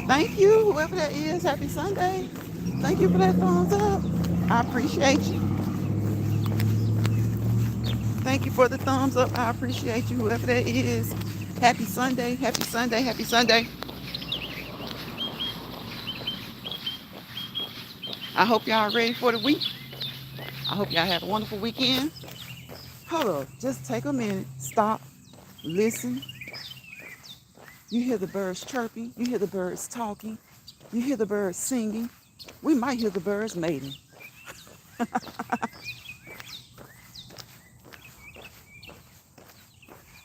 Thank you, whoever that is. Happy Sunday. Thank you for that thumbs up. I appreciate you. Thank you for the thumbs up. I appreciate you, whoever that is. Happy Sunday. Happy Sunday. Happy Sunday. I hope y'all are ready for the week. I hope y'all have a wonderful weekend. Hold up. Just take a minute. Stop. Listen. You hear the birds chirping. You hear the birds talking. You hear the birds singing. We might hear the birds mating.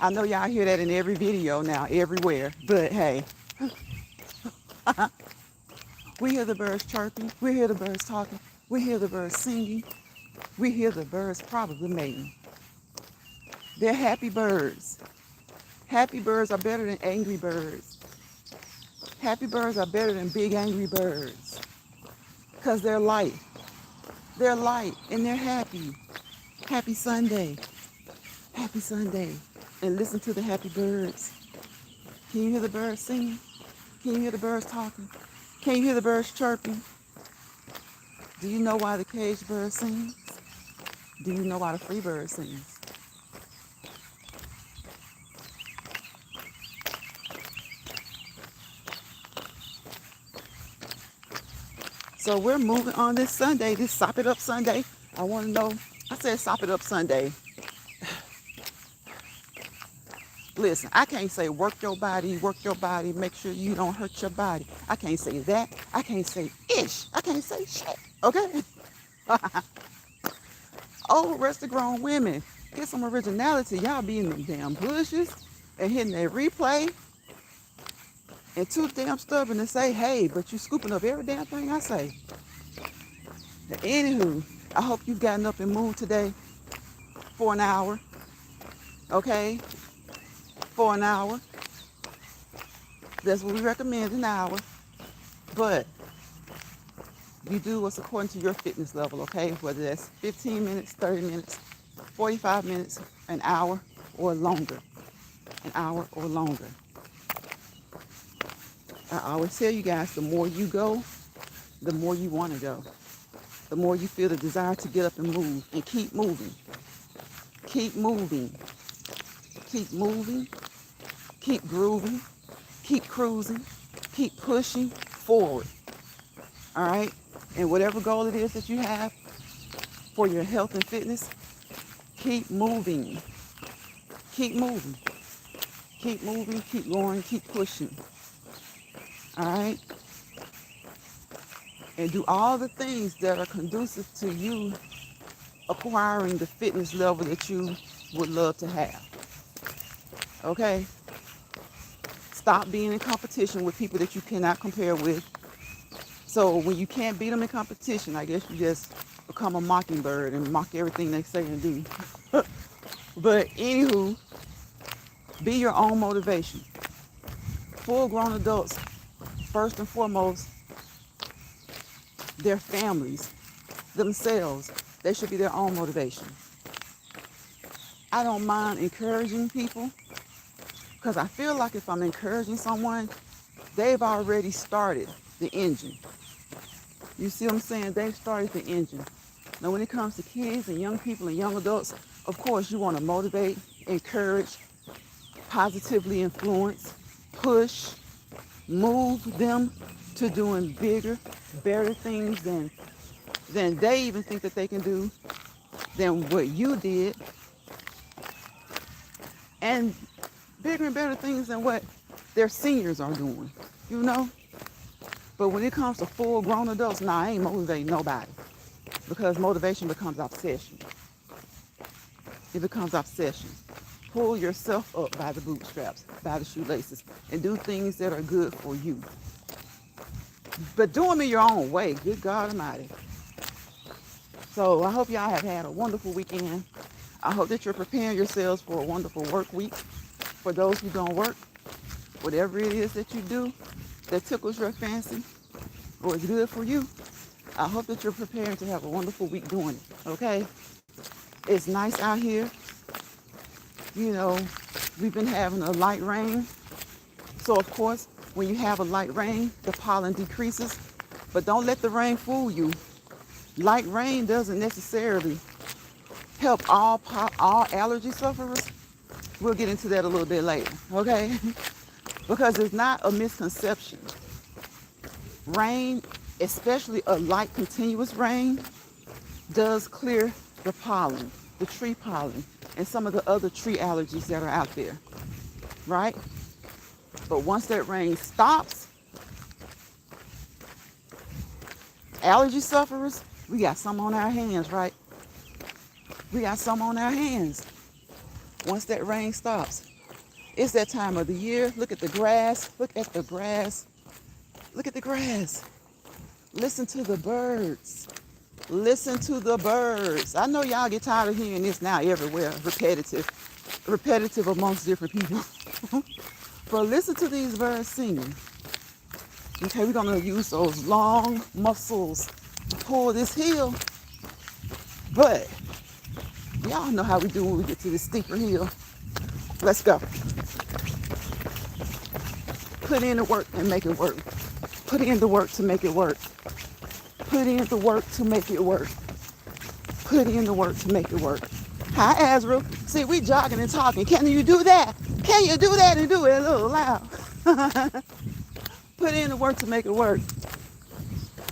I know y'all hear that in every video now, everywhere. But hey, we hear the birds chirping. We hear the birds talking. We hear the birds singing. We hear the birds probably mating. They're happy birds. Happy birds are better than angry birds. Happy birds are better than big angry birds. Because they're light. They're light and they're happy. Happy Sunday. Happy Sunday. And listen to the happy birds. Can you hear the birds singing? Can you hear the birds talking? Can you hear the birds chirping? Do you know why the caged bird sings? Do you know why the free bird sings? So we're moving on this Sunday, this Sop It Up Sunday. I want to know, I said Sop It Up Sunday. Listen, I can't say work your body, make sure you don't hurt your body. I can't say that. I can't say ish. I can't say shit. Okay? Oh, rest of grown women, get some originality. Y'all be in them damn bushes and hitting that replay and too damn stubborn to say, hey, but you scooping up every damn thing I say. Anywho, I hope you've gotten up and moved today for an hour. Okay? For an hour. That's what we recommend, an hour. But you do what's according to your fitness level, okay? Whether that's 15 minutes, 30 minutes, 45 minutes, an hour or longer. An hour or longer. I always tell you guys, the more you go, the more you want to go. The more you feel the desire to get up and move and keep moving. Keep moving. Keep moving. Keep grooving. Keep cruising. Keep pushing forward. All right? And whatever goal it is that you have for your health and fitness, keep moving. Keep moving. Keep moving, keep going, keep pushing. All right? And do all the things that are conducive to you acquiring the fitness level that you would love to have. Okay? Stop being in competition with people that you cannot compare with. So when you can't beat them in competition, I guess you just become a mockingbird and mock everything they say and do. But anywho, be your own motivation. Full-grown adults, first and foremost, their families, themselves, they should be their own motivation. I don't mind encouraging people because I feel like if I'm encouraging someone, they've already started the engine. You see what I'm saying? They've started the engine. Now, when it comes to kids and young people and young adults, of course, you want to motivate, encourage, positively influence, push, move them to doing bigger, better things than they even think that they can do, than what you did, and bigger and better things than what their seniors are doing, you know? But when it comes to full-grown adults, nah, I ain't motivating nobody because motivation becomes obsession. It becomes obsession. Pull yourself up by the bootstraps, by the shoelaces, and do things that are good for you. But do them in your own way. Good God Almighty. So I hope y'all have had a wonderful weekend. I hope that you're preparing yourselves for a wonderful work week. For those who don't work, whatever it is that you do that tickles your fancy or is good for you, I hope that you're preparing to have a wonderful week doing it, okay? It's nice out here. You know, we've been having a light rain. So, of course, when you have a light rain, the pollen decreases. But don't let the rain fool you. Light rain doesn't necessarily help all allergy sufferers. We'll get into that a little bit later, okay? Because it's not a misconception. Rain, especially a light continuous rain, does clear the pollen, the tree pollen, and some of the other tree allergies that are out there, right? But once that rain stops, allergy sufferers, we got some on our hands, right? We got some on our hands. Once that rain stops, it's that time of the year. Look at the grass. Look at the grass. Look at the grass. Listen to the birds. Listen to the birds. I know y'all get tired of hearing this now everywhere. Repetitive amongst different people. But listen to these birds singing. Okay, we're gonna use those long muscles to pull this hill. But y'all know how we do when we get to this steeper hill. Let's go. Put in the work and make it work. Put in the work to make it work. Put in the work to make it work. Put in the work to make it work. Hi, Azrael. See, we jogging and talking. Can you do that? Can you do that and do it a little loud? Put in the work to make it work.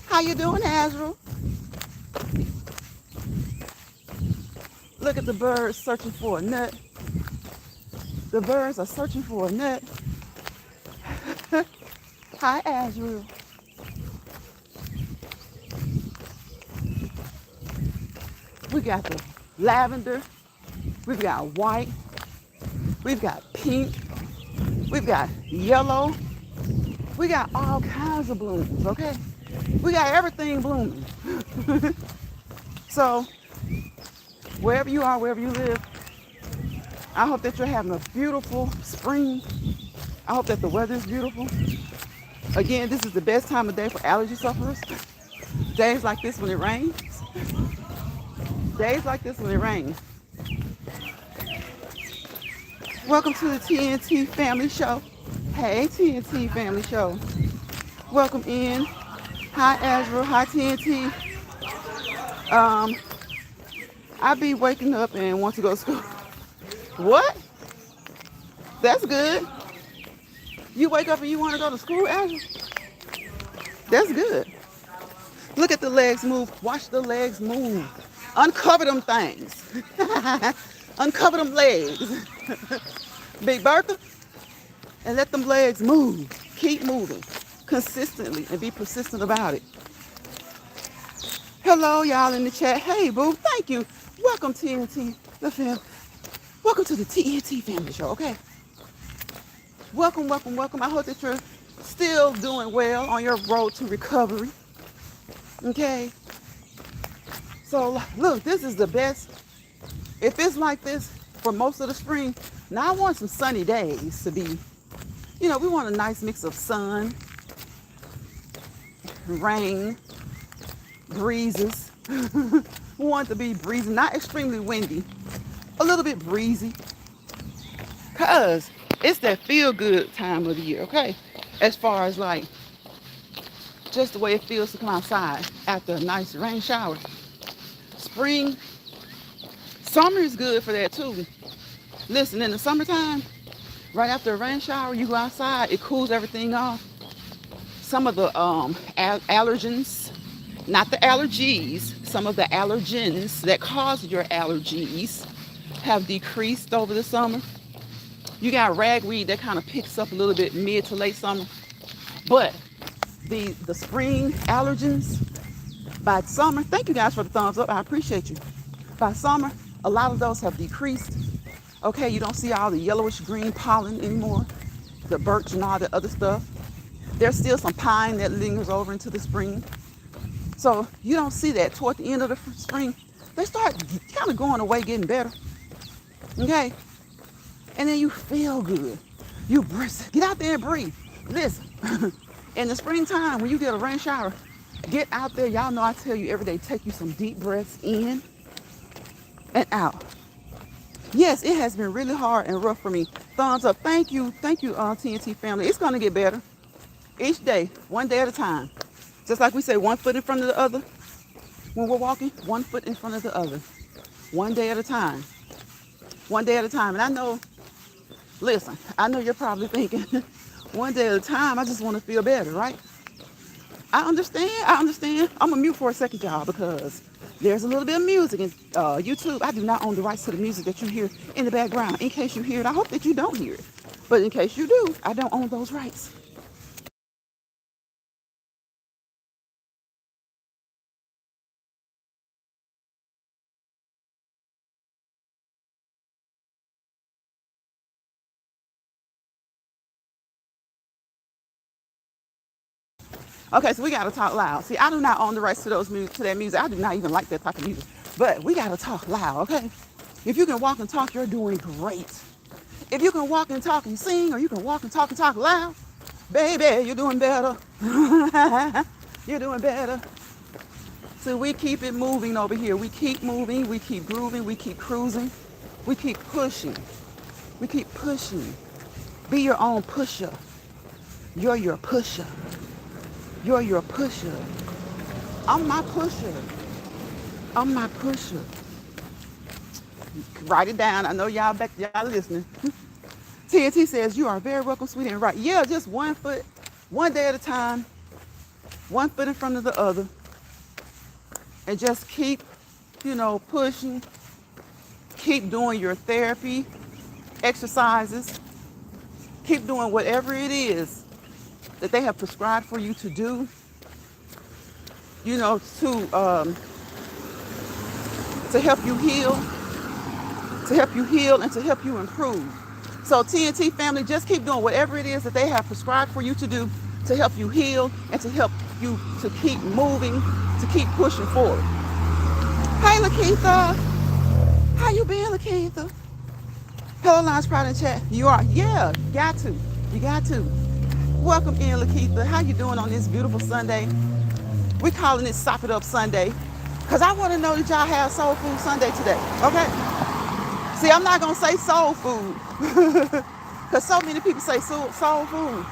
How you doing, Azrael? Look at the birds searching for a nut. The birds are searching for a nut. Hi, Azrael. We got the lavender. We've got white. We've got pink. We've got yellow. We got all kinds of blooms, okay? We got everything blooming. So, wherever you are, wherever you live, I hope that you're having a beautiful spring. I hope that the weather is beautiful. Again, this is the best time of day for allergy sufferers. Days like this when it rains. Days like this when it rains. Welcome to the TNT Family Show. Hey, TNT Family Show. Welcome in. Hi, Azrael. Hi, TNT. I be waking up and want to go to school. What? That's good. You wake up and you want to go to school, Azrael? That's good. Look at the legs move. Watch the legs move. Uncover them things. Uncover them legs. Big Bertha. And let them legs move. Keep moving consistently and be persistent about it. Hello, y'all in the chat. Hey, boo. Thank you. Welcome, TNT. The fam. Welcome to the TNT Family Show, okay? Welcome, welcome, welcome. I hope that you're still doing well on your road to recovery. Okay? So, look, this is the best. If it's like this for most of the spring, now I want some sunny days to be, you know, we want a nice mix of sun, rain, breezes. We want it to be breezy, not extremely windy, a little bit breezy. Because it's that feel-good time of the year, okay? As far as like, just the way it feels to come outside after a nice rain shower. Spring, summer is good for that too. Listen, in the summertime, right after a rain shower, you go outside, it cools everything off. Some of the allergens, not the allergies, some of the allergens that cause your allergies have decreased over the summer. You got ragweed that kind of picks up a little bit mid to late summer. But the spring allergens, by summer, thank you guys for the thumbs up. I appreciate you. By summer, a lot of those have decreased. Okay, you don't see all the yellowish green pollen anymore, the birch and all the other stuff. There's still some pine that lingers over into the spring. So you don't see that toward the end of the spring. They start kind of going away, getting better. Okay? And then you feel good. You breathe. Get out there and breathe. Listen, in the springtime, when you get a rain shower, get out there. Y'all know I tell you every day, take you some deep breaths in and out. Yes, it has been really hard and rough for me. Thumbs up. Thank you, TNT family. It's going to get better. Each day, one day at a time. Just like we say, one foot in front of the other. When we're walking, one foot in front of the other. One day at a time. One day at a time. And I know, listen, I know you're probably thinking, one day at a time, I just want to feel better, right? I understand. I'm gonna mute for a second, y'all, because there's a little bit of music in YouTube. I do not own the rights to the music that you hear in the background. In case you hear it, I hope that you don't hear it. But in case you do, I don't own those rights. Okay, so we gotta talk loud. See, I do not own the rights to that music. I do not even like that type of music. But we gotta talk loud, okay? If you can walk and talk, you're doing great. If you can walk and talk and sing, or you can walk and talk loud, baby, you're doing better. You're doing better. So we keep it moving over here. We keep moving, we keep grooving, we keep cruising, we keep pushing. We keep pushing. Be your own pusher. You're your pusher. You're your pusher. I'm my pusher. I'm my pusher. Write it down. I know y'all listening. TNT says, you are very welcome, sweetie, and right. Yeah, just one foot, one day at a time, one foot in front of the other. And just keep, pushing. Keep doing your therapy, exercises. Keep doing whatever it is that they have prescribed for you to do, to help you heal, and to help you improve. So TNT family, just keep doing whatever it is that they have prescribed for you to do to help you heal and to help you to keep moving, to keep pushing forward. Hey, Lakeitha. How you been, Lakeitha? Hello, Lines Pride in chat. You are? Yeah, you got to. You got to. Welcome in, Lakeitha. How you doing on this beautiful Sunday? We're calling it Sop It Up Sunday because I want to know that y'all have Soul Food Sunday today, okay? See, I'm not going to say soul food because so many people say soul food.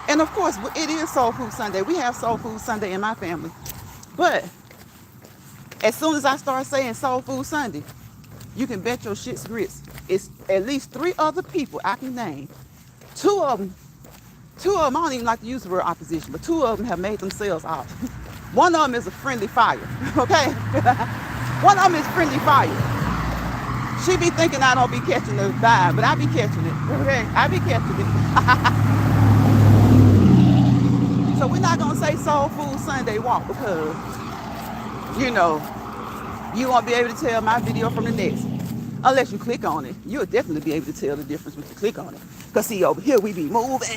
And of course, it is Soul Food Sunday. We have Soul Food Sunday in my family. But as soon as I start saying Soul Food Sunday, you can bet your shit's grits. It's at least 3 other people I can name. Two of them, I don't even like to use the word opposition, but 2 of them have made themselves off. One of them is a friendly fire, okay? One of them is friendly fire. She be thinking I don't be catching the vibe, but I be catching it, okay? I be catching it. So we're not gonna say Soul Food Sunday walk because, you won't be able to tell my video from the next. Unless you click on it. You'll definitely be able to tell the difference when you click on it. Because see, over here we be moving.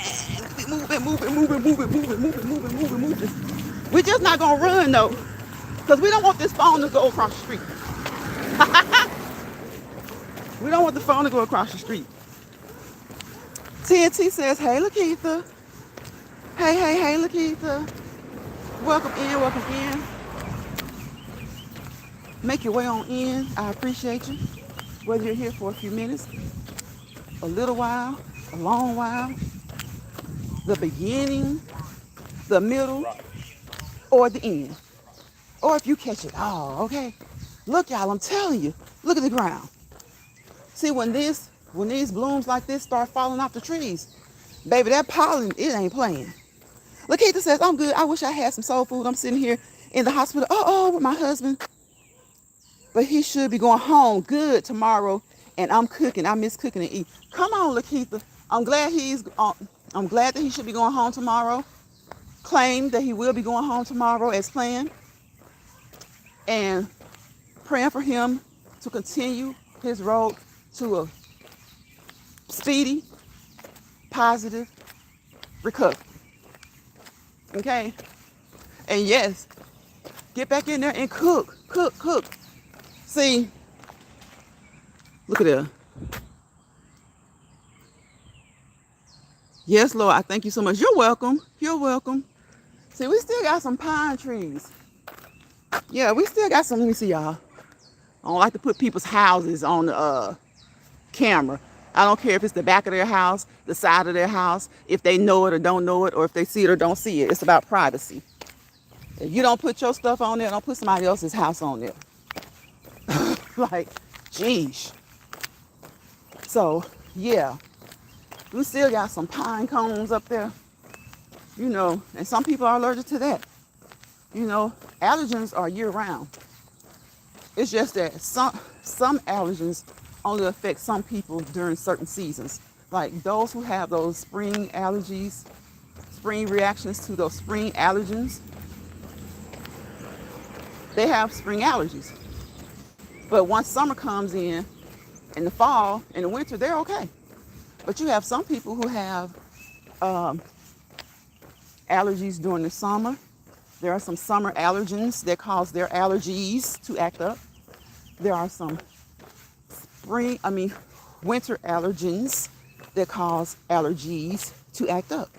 We're just not going to run, though. Because we don't want this phone to go across the street. We don't want the phone to go across the street. TNT says, hey, Lakeitha. Hey, Lakeitha. Welcome in. Make your way on in. I appreciate you. Whether you're here for a few minutes, a little while, a long while, the beginning, the middle, or the end. Or if you catch it all, okay? Look, y'all, I'm telling you, look at the ground. See, when these blooms like this start falling off the trees, baby, that pollen, it ain't playing. Lakeitha says, I'm good. I wish I had some soul food. I'm sitting here in the hospital, with my husband. But he should be going home good tomorrow, and I'm cooking. I miss cooking and eating. Come on, Lakeitha. I'm glad that he should be going home tomorrow. Claim that he will be going home tomorrow as planned. And praying for him to continue his road to a speedy, positive recovery. Okay? And yes, get back in there and cook. See, look at that. Yes, Lord, I thank you so much. You're welcome. See, we still got some pine trees. Yeah, we still got some. Let me see, y'all. I don't like to put people's houses on the camera. I don't care if it's the back of their house, the side of their house, if they know it or don't know it, or if they see it or don't see it. It's about privacy. If you don't put your stuff on there, don't put somebody else's house on there. Like, geez. So, yeah. We still got some pine cones up there, you know, and some people are allergic to that. You know, allergens are year-round. It's just that some allergens only affect some people during certain seasons. Like those who have those spring allergies, spring reactions to those spring allergens, they have spring allergies. But once summer comes in the fall, in the winter, they're okay. But you have some people who have allergies during the summer. There are some summer allergens that cause their allergies to act up. There are some winter allergens that cause allergies to act up.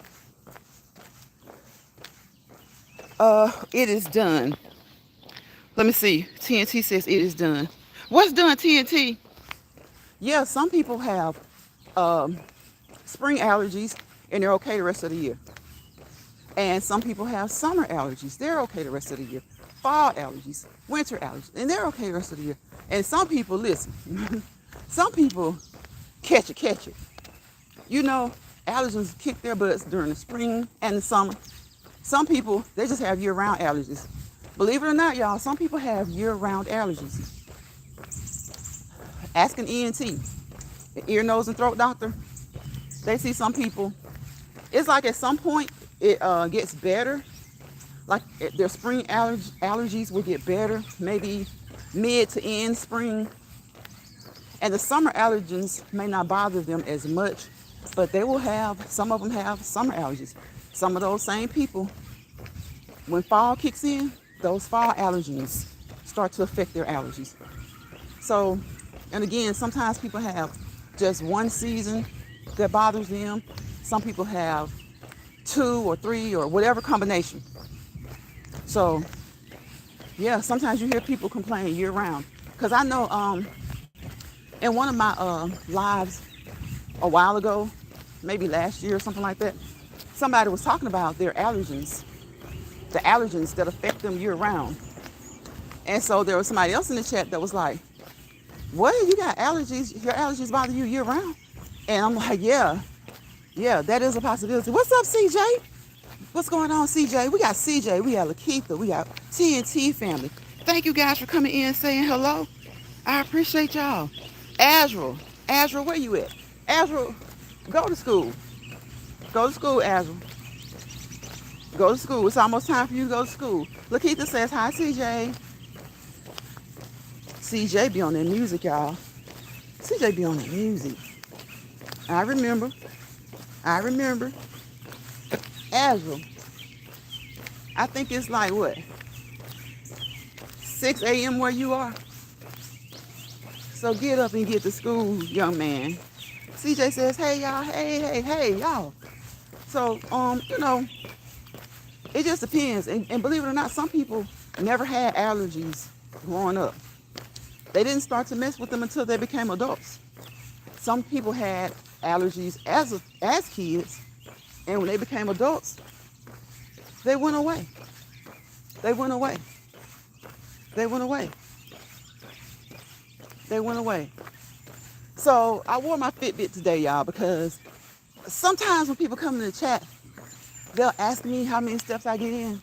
It is done. Let me see. TNT says it is done. What's done, TNT? Yeah, some people have spring allergies and they're okay the rest of the year. And some people have summer allergies. They're okay the rest of the year. Fall allergies, winter allergies, and they're okay the rest of the year. And some people, listen, some people catch it. You know, allergens kick their butts during the spring and the summer. Some people, they just have year-round allergies. Believe it or not, y'all, some people have year-round allergies. Ask an ENT, an ear, nose, and throat doctor. They see some people. It's like at some point, it gets better. Like their spring allergies will get better, maybe mid to end spring. And the summer allergens may not bother them as much, but they will have, some of them have summer allergies. Some of those same people, when fall kicks in, those fall allergens start to affect their allergies. So, and again, sometimes people have just one season that bothers them. Some people have 2 or 3 or whatever combination. So, yeah, sometimes you hear people complain year round. Because I know in one of my lives a while ago, maybe last year or something like that, somebody was talking about their allergens, the allergens that affect them year round. And so there was somebody else in the chat that was like, what, you got allergies, your allergies bother you year round? And I'm like, yeah, that is a possibility. What's up, CJ? What's going on, CJ? We got CJ, we got Lakeitha, we got TNT family. Thank you guys for coming in and saying hello. I appreciate y'all. Azrael, where you at? Azrael, go to school. Go to school, Azrael. Go to school. It's almost time for you to go to school. Lakeitha says, hi, CJ. CJ be on that music, y'all. CJ be on that music. I remember. Azrael, I think it's like, what, 6 a.m. where you are? So get up and get to school, young man. CJ says, hey, y'all, hey, y'all. So, you know, it just depends. And believe it or not, some people never had allergies growing up. They didn't start to mess with them until they became adults. Some people had allergies as kids, and when they became adults, they went away. So I wore my Fitbit today, y'all, because sometimes when people come in the chat, they'll ask me how many steps I get in.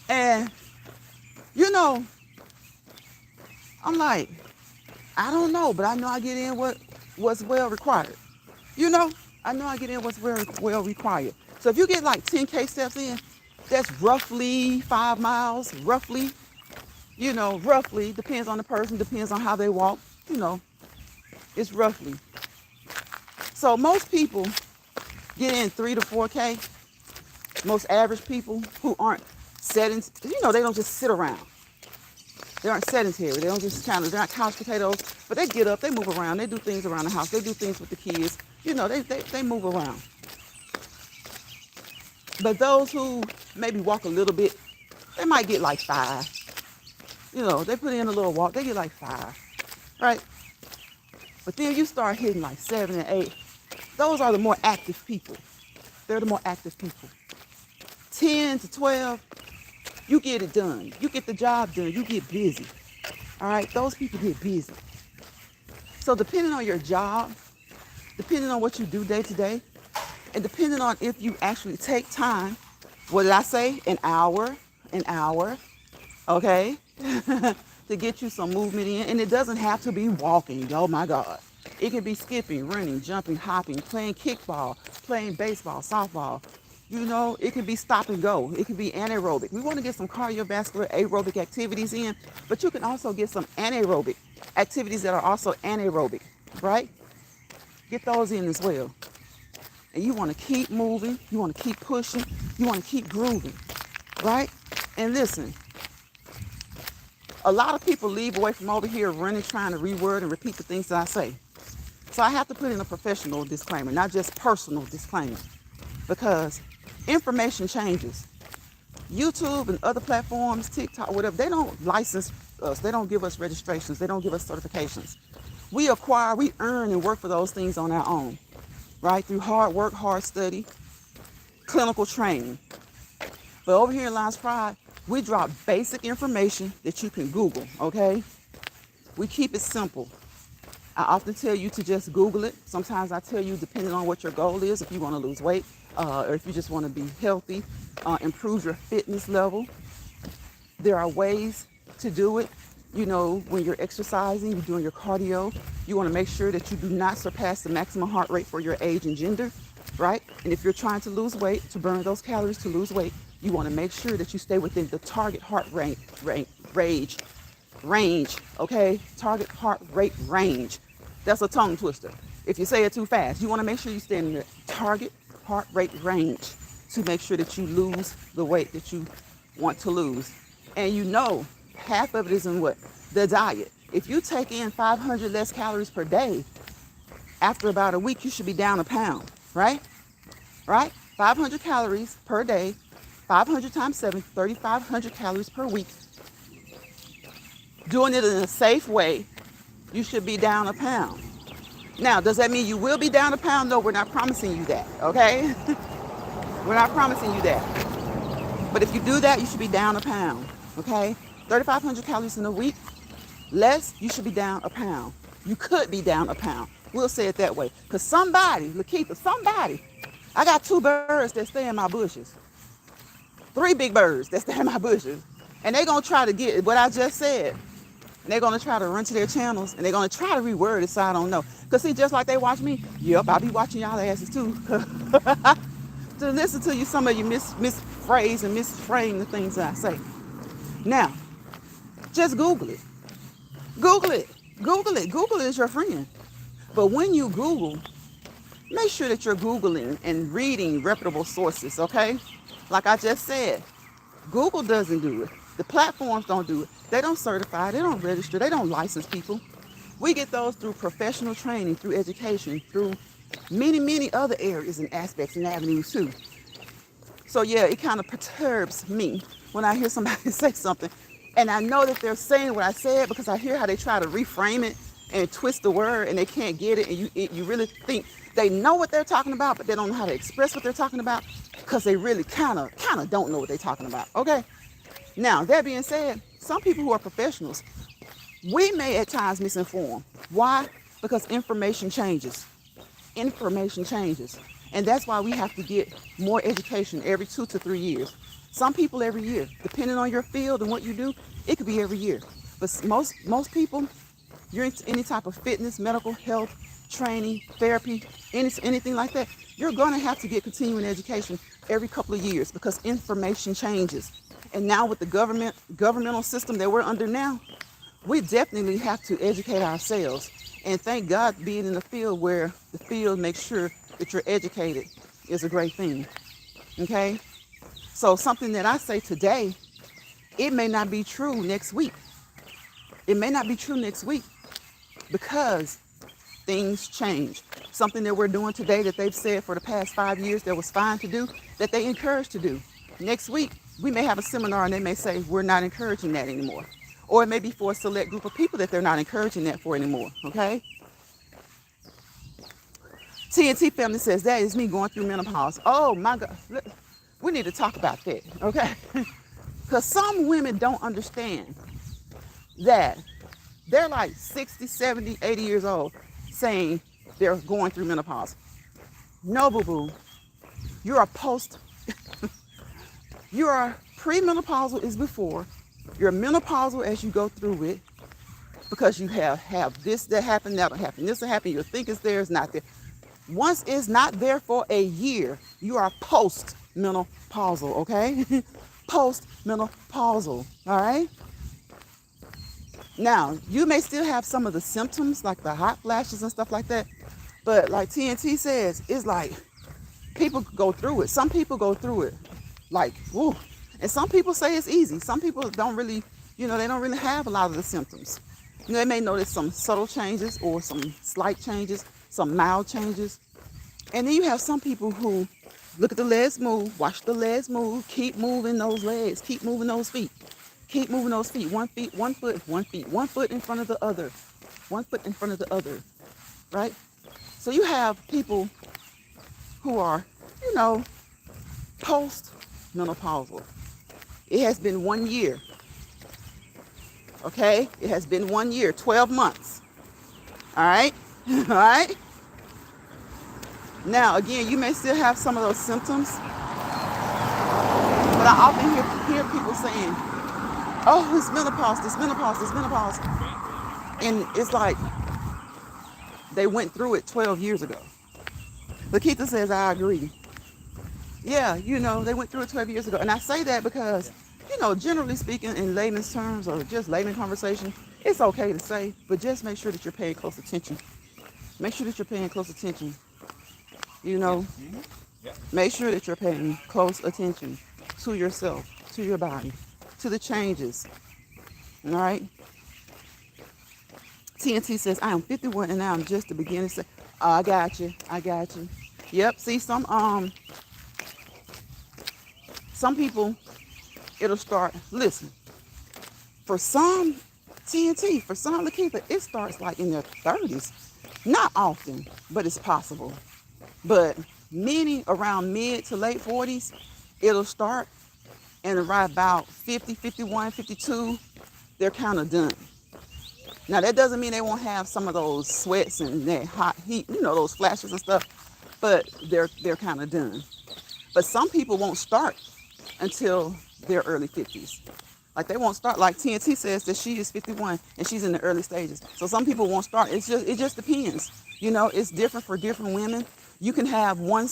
And, you know, I'm like, I don't know, but I know I get in what's well required. You know, I know I get in what's well required. So if you get like 10K steps in, that's roughly 5 miles, roughly. You know, roughly, depends on the person, depends on how they walk, you know, it's roughly. So most people get in 3 to 4K. Most average people who aren't sedentary, you know, they don't just sit around. They aren't sedentary. They don't just they're not couch potatoes, but they get up, they move around, they do things around the house, they do things with the kids, you know, they move around. But those who maybe walk a little bit, they might get like 5. You know, they put in a little walk, they get like 5, right? But then you start hitting like 7 and 8. Those are the more active people. They're the more active people. 10 to 12, you get it done. You get the job done. You get busy. All right, those people get busy. So depending on your job, depending on what you do day to day, and depending on if you actually take time, what did I say? An hour, okay, to get you some movement in. And it doesn't have to be walking. Oh my God. It can be skipping, running, jumping, hopping, playing kickball, playing baseball, softball. You know, it can be stop and go. It can be anaerobic. We want to get some cardiovascular aerobic activities in, but you can also get some anaerobic activities that are also anaerobic, right? Get those in as well. And you want to keep moving. You want to keep pushing. You want to keep grooving, right? And listen, a lot of people leave away from over here running, trying to reword and repeat the things that I say. So I have to put in a professional disclaimer, not just personal disclaimer, because information changes. YouTube and other platforms, TikTok, whatever, they don't license us. They don't give us registrations. They don't give us certifications. We acquire, we earn and work for those things on our own, right? Through hard work, hard study, clinical training. But over here in Lions Pride, we drop basic information that you can Google, okay? We keep it simple. I often tell you to just Google it. Sometimes I tell you, depending on what your goal is, if you want to lose weight, or if you just want to be healthy, improve your fitness level. There are ways to do it. You know, when you're exercising, you're doing your cardio, you want to make sure that you do not surpass the maximum heart rate for your age and gender, right? And if you're trying to lose weight, to burn those calories, to lose weight, you want to make sure that you stay within the target heart rate range, okay? Target heart rate range. That's a tongue twister. If you say it too fast, you want to make sure you stay in the target heart rate range to make sure that you lose the weight that you want to lose. And you know, half of it is in what? The diet. If you take in 500 less calories per day, after about a week, you should be down a pound, right? Right? 500 calories per day, 500 times 7, 3,500 calories per week. Doing it in a safe way, you should be down a pound. Now, does that mean you will be down a pound? No, we're not promising you that, okay? We're not promising you that. But if you do that, you should be down a pound, okay? 3,500 calories in a week, less, you should be down a pound. You could be down a pound. We'll say it that way. Because somebody, Lakeitha, somebody, I got 2 birds that stay in my bushes. 3 big birds that stay in my bushes. And they're going to try to get what I just said. And they're going to try to run to their channels, and they're going to try to reword it so I don't know. Because see, just like they watch me, yep, I'll be watching y'all asses too. To listen to you, some of you misphrase and misframe the things that I say. Now, just Google it. Google it. Google it. Google is your friend. But when you Google, make sure that you're Googling and reading reputable sources, okay? Like I just said, Google doesn't do it. The platforms don't do it. They don't certify, they don't register, they don't license people. We get those through professional training, through education, through many, many other areas and aspects and avenues too. So yeah, it kind of perturbs me when I hear somebody say something and I know that they're saying what I said because I hear how they try to reframe it and twist the word and they can't get it, and you really think they know what they're talking about, but they don't know how to express what they're talking about because they really kind of don't know what they're talking about, okay? Now, that being said, some people who are professionals, we may at times misinform. Why? Because information changes. Information changes. And that's why we have to get more education every 2 to 3 years. Some people every year. Depending on your field and what you do, it could be every year. But most people, you're into any type of fitness, medical, health, training, therapy, anything like that, you're going to have to get continuing education every couple of years because information changes. And now with the governmental system that we're under now, we definitely have to educate ourselves. And thank God being in the field where the field makes sure that you're educated is a great thing. Okay? So something that I say today, it may not be true next week. It may not be true next week because things change. Something that we're doing today that they've said for the past 5 years that was fine to do, that they encourage to do. Next week, we may have a seminar and they may say, we're not encouraging that anymore. Or it may be for a select group of people that they're not encouraging that for anymore, okay? TNT family says, that is me going through menopause. Oh my God. We need to talk about that, okay? Because some women don't understand that they're like 60, 70, 80 years old saying they're going through menopause. No, boo-boo. You're a post. You're premenopausal is before. You're menopausal as you go through it because you have this that happened, that'll happen, this will happen. You think it's there, it's not there. Once it's not there for a year, you are post-menopausal, okay? Post-menopausal, all right? Now, you may still have some of the symptoms, like the hot flashes and stuff like that, but like TNT says, it's like people go through it. Some people go through it like, woo. And some people say it's easy. Some people don't really, they don't really have a lot of the symptoms. They may notice some subtle changes or some slight changes, some mild changes. And then you have some people who look at the legs move, watch the legs move, keep moving those legs, keep moving those feet. Keep moving those feet. 1 foot, 1 foot, 1 feet. 1 foot in front of the other. 1 foot in front of the other. Right? So you have people who are, post-menopausal. It has been 1 year. Okay? It has been 1 year, 12 months. All right? All right? Now, again, you may still have some of those symptoms, but I often hear people saying, oh, it's menopause, this menopause, this menopause. And it's like they went through it 12 years ago. Lakeitha says, I agree. Yeah, they went through it 12 years ago. And I say that because, generally speaking, in layman's terms or just layman conversation, it's okay to say, but just make sure that you're paying close attention. Make sure that you're paying close attention. Make sure that you're paying close attention to yourself, to your body, to the changes. All right? TNT says, I am 51 and now I'm just the beginning. Oh, I got you. Yep. See, some people, it'll start, listen, for some TNT, for some Lakeitha, it starts like in their 30s. Not often, but it's possible. But many around mid to late 40s, it'll start, and around about 50, 51, 52, they're kind of done. Now, that doesn't mean they won't have some of those sweats and that hot heat, those flashes and stuff, but they're kind of done. But some people won't start until their early 50s. Like they won't start, like TNT says that she is 51 and she's in the early stages. So some people won't start. It just depends. It's different for different women. You can have one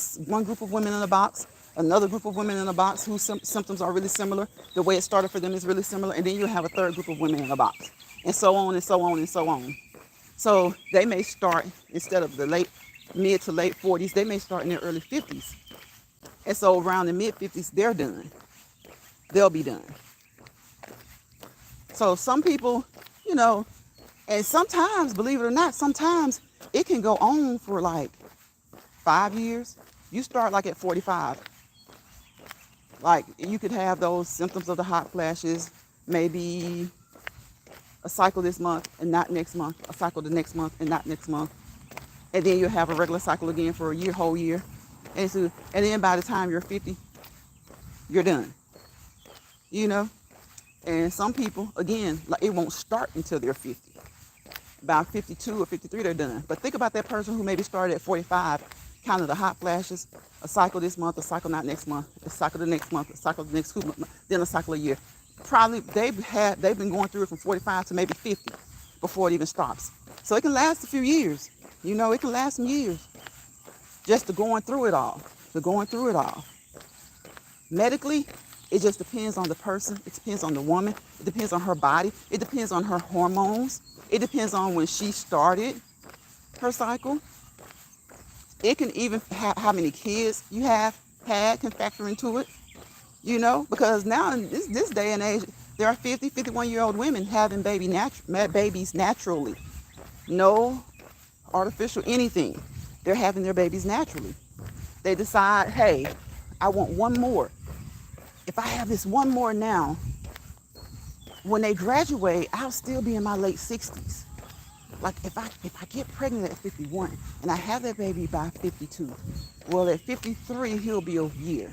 group of women in a box, another group of women in a box whose symptoms are really similar. The way it started for them is really similar. And then you have a third group of women in a box, and so on and so on and so on. So they may start, instead of the mid to late 40s, they may start in their early 50s. And so around the mid 50s, they're done. They'll be done. So some people, and sometimes, believe it or not, sometimes it can go on for like 5 years. You start like at 45. Like you could have those symptoms of the hot flashes, maybe a cycle this month and not next month, a cycle the next month and not next month. And then you'll have a regular cycle again for a whole year. And then by the time you're 50, you're done. And some people, again, like it won't start until they're 50. About 52 or 53, they're done. But think about that person who maybe started at 45, kind of the hot flashes, a cycle this month, a cycle not next month, a cycle the next month, a cycle the next 2 months, then a cycle a year. Probably they've been going through it from 45 to maybe 50 before it even stops. So it can last a few years. It can last some years. Just to going through it all. Medically, it just depends on the person. It depends on the woman. It depends on her body. It depends on her hormones. It depends on when she started her cycle. It can even how many kids you have had can factor into it. Because now in this day and age, there are 50, 51-year-old women having babies naturally. No artificial anything. They're having their babies naturally. They decide, hey, I want one more. If I have this one more now, when they graduate, I'll still be in my late 60s. Like if I get pregnant at 51 and I have that baby by 52, well at 53 he'll be a year,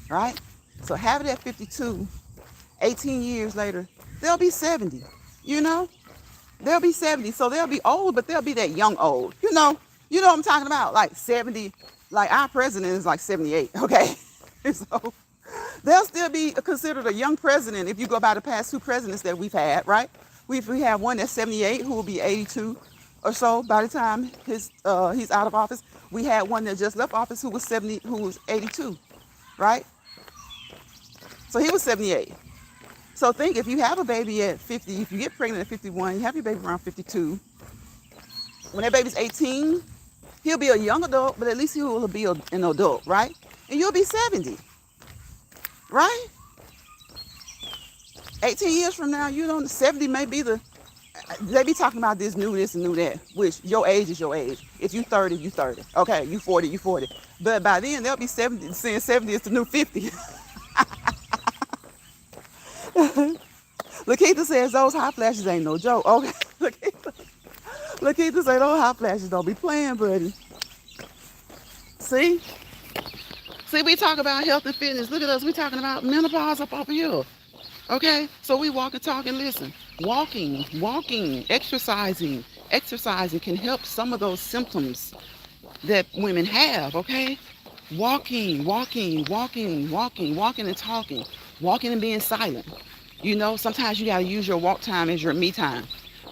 right? So have it at 52, 18 years later, they'll be 70, you know? They'll be 70. So they'll be old, but they'll be that young old. You know what I'm talking about? Like 70, like our president is like 78, okay? So they'll still be considered a young president if you go by the past two presidents that we've had, right? We have one that's 78 who will be 82 or so by the time he's out of office. We had one that just left office who was 70, who was 82, right? So he was 78. So think if you have a baby at 50, if you get pregnant at 51, you have your baby around 52. When that baby's 18, he'll be a young adult, but at least he will be an adult, right? And you'll be 70, right? 18 years from now, 70 may be they be talking about this new this and new that, which your age is your age. If you 30, you 30. Okay, you 40, you 40. But by then, they'll be 70, saying 70 is the new 50. Lakeitha says those hot flashes ain't no joke. Okay, Lakeitha say those hot flashes don't be playing, buddy. See, we talk about health and fitness. Look at us. We talking about menopause up over here. Okay, so we walk and talk and listen. Walking, exercising can help some of those symptoms that women have. Okay, walking and talking, walking and being silent. Sometimes you got to use your walk time as your me time.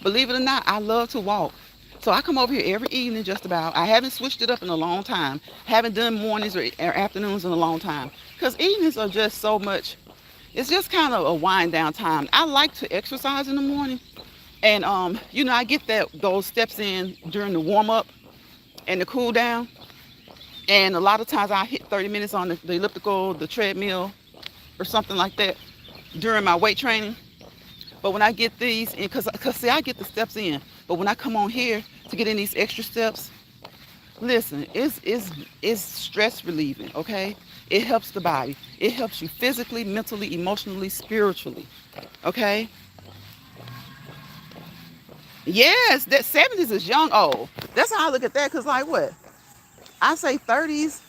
Believe it or not, I love to walk. So I come over here every evening just about. I haven't switched it up in a long time. Haven't done mornings or afternoons in a long time. Because evenings are just so much, it's just kind of a wind down time. I like to exercise in the morning. And, I get those steps in during the warm up and the cool down. And a lot of times I hit 30 minutes on the elliptical, the treadmill, or something like that during my weight training. But when I get these in, because see, I get the steps in, but when I come on here to get in these extra steps, listen, it's stress relieving, okay? It helps the body. It helps you physically, mentally, emotionally, spiritually, okay? Yes, that 70s is young old. That's how I look at that, because like what? I say 30s,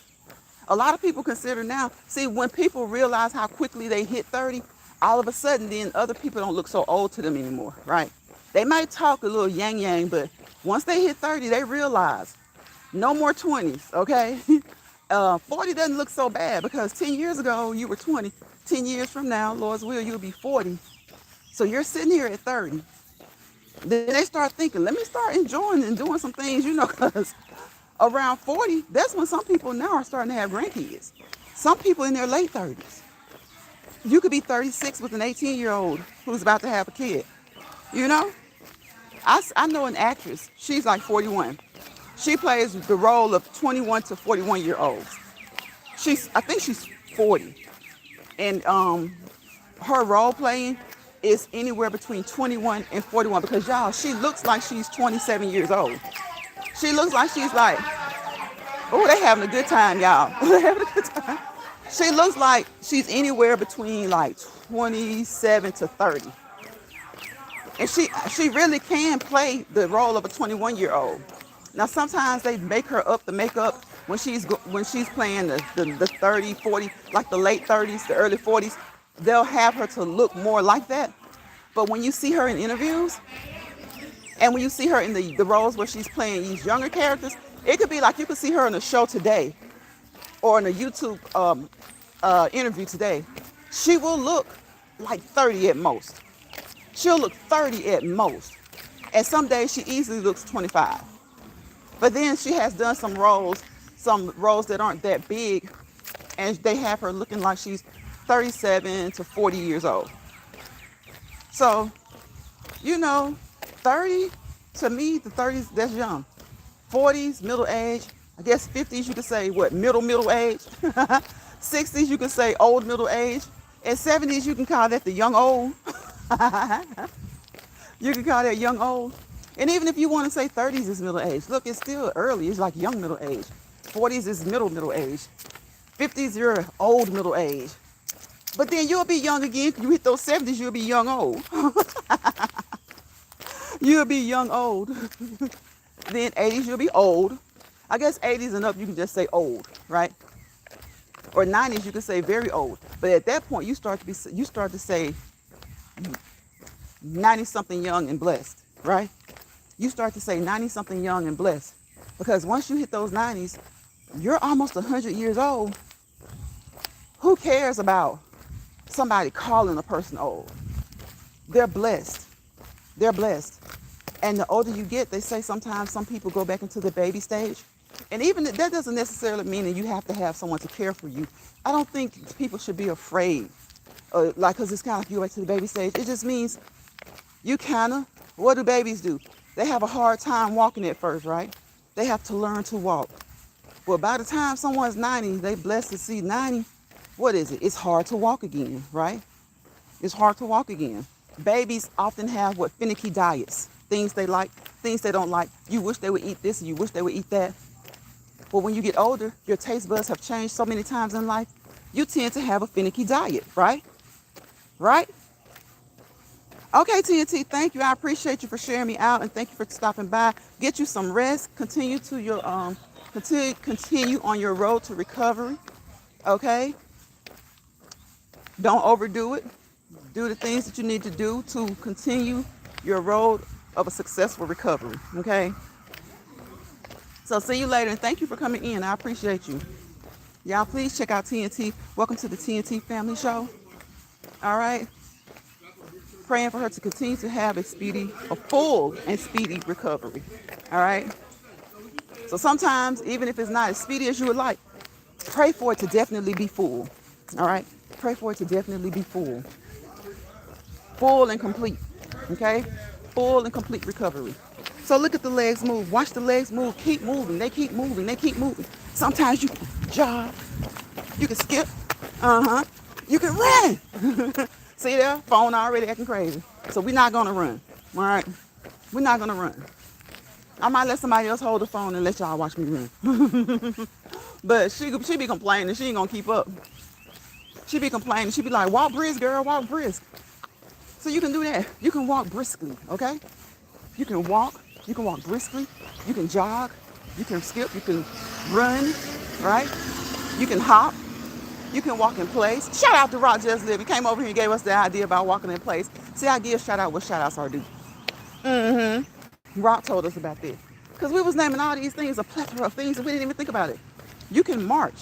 a lot of people consider now, see, when people realize how quickly they hit 30, all of a sudden, then other people don't look so old to them anymore, right? They might talk a little yang, but once they hit 30, they realize no more 20s, okay? 40 doesn't look so bad because 10 years ago, you were 20. 10 years from now, Lord's will, you'll be 40. So you're sitting here at 30. Then they start thinking, let me start enjoying and doing some things, because around 40, that's when some people now are starting to have grandkids. Some people in their late 30s. You could be 36 with an 18-year-old who's about to have a kid. I know an actress. She's like 41. She plays the role of 21 to 41-year-olds. I think she's 40. And her role playing is anywhere between 21 and 41 because, y'all, she looks like she's 27 years old. She looks like she's like, oh, they having a good time, y'all. They're having a good time. She looks like she's anywhere between like 27 to 30. And she really can play the role of a 21-year-old. Now, sometimes they make her up the makeup when she's playing the 30, 40, like the late 30s, the early 40s. They'll have her to look more like that. But when you see her in interviews, and when you see her in the roles where she's playing these younger characters, it could be like you could see her in a show today or in a YouTube interview today. She will look like 30 at most. She'll look 30 at most. And some days she easily looks 25. But then she has done some roles that aren't that big, and they have her looking like she's 37 to 40 years old. So, 30, to me, the 30s, that's young. 40s, middle age. I guess 50s, you could say, middle age. 60s, you could say old middle age. And 70s, you can call that the young old. You can call that young old. And even if you want to say 30s is middle age, look, it's still early. It's like young middle age. 40s is middle age. 50s, you're old middle age. But then you'll be young again. You hit those 70s, you'll be young old. You'll be young old. Then 80s, you'll be old. I guess 80s and up, you can just say old, right? Or 90s, you can say very old. But at that point, you start to say 90 something young and blessed, right? You start to say 90 something young and blessed. Because once you hit those 90s, you're almost 100 years old. Who cares about somebody calling a person old? They're blessed. They're blessed. And the older you get, they say sometimes some people go back into the baby stage. And even that doesn't necessarily mean that you have to have someone to care for you. I don't think people should be afraid, because it's kind of like you go back to the baby stage. It just means you what do babies do? They have a hard time walking at first, right? They have to learn to walk. Well, by the time someone's 90, they blessed to see 90. What is it? It's hard to walk again, right? It's hard to walk again. Babies often have finicky diets. Things they like, things they don't like. You wish they would eat this, and you wish they would eat that. But when you get older, your taste buds have changed so many times in life, you tend to have a finicky diet, right? Right? Okay, TNT, thank you. I appreciate you for sharing me out, and thank you for stopping by. Get you some rest. Continue on your road to recovery. Okay? Don't overdo it. Do the things that you need to do to continue your road of a successful recovery. Okay? So see you later, and thank you for coming in. I appreciate you. Y'all, please check out TNT. Welcome to the TNT Family Show. All right? Praying for her to continue to have a full and speedy recovery. All right? So sometimes, even if it's not as speedy as you would like, pray for it to definitely be full. All right? Pray for it to definitely be full. Full and complete. Okay? Full and complete recovery. So look at the legs move. Watch the legs move. Keep moving. They keep moving. They keep moving. Sometimes you can jog. You can skip. You can run. See there? Phone already acting crazy. So we're not going to run. All right? We're not going to run. I might let somebody else hold the phone and let y'all watch me run. But she be complaining. She ain't going to keep up. She be complaining. She be like, walk brisk, girl. Walk brisk. So you can do that. You can walk briskly, okay? You can walk briskly. You can jog. You can skip. You can run, right? You can hop. You can walk in place. Shout out to Rock Just Live. He came over here and gave us the idea about walking in place. See, I give shout out what shout outs are due. Rock told us about this. Because we was naming all these things, a plethora of things, and we didn't even think about it. You can march.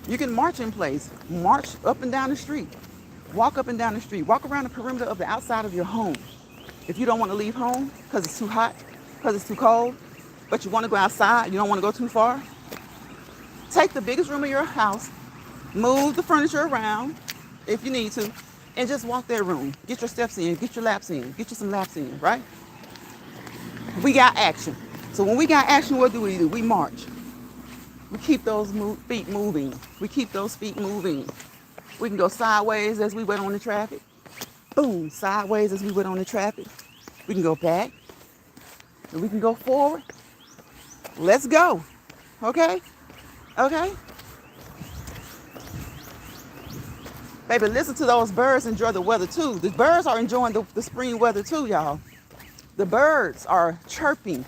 You can march in place. March up and down the street. Walk up and down the street. Walk around the perimeter of the outside of your home. If you don't want to leave home because it's too hot, because it's too cold, but you want to go outside, you don't want to go too far, take the biggest room of your house, move the furniture around if you need to, and just walk that room. Get your steps in, get your laps in, get you some laps in, right? We got action. So when we got action, what do? We march. We keep those feet moving. We keep those feet moving. We can go sideways as we wait on the traffic. Boom, sideways as we wait on the traffic. We can go back. And we can go forward. Let's go. Okay? Okay? Baby, listen to those birds enjoy the weather too. The birds are enjoying the spring weather too, y'all. The birds are chirping.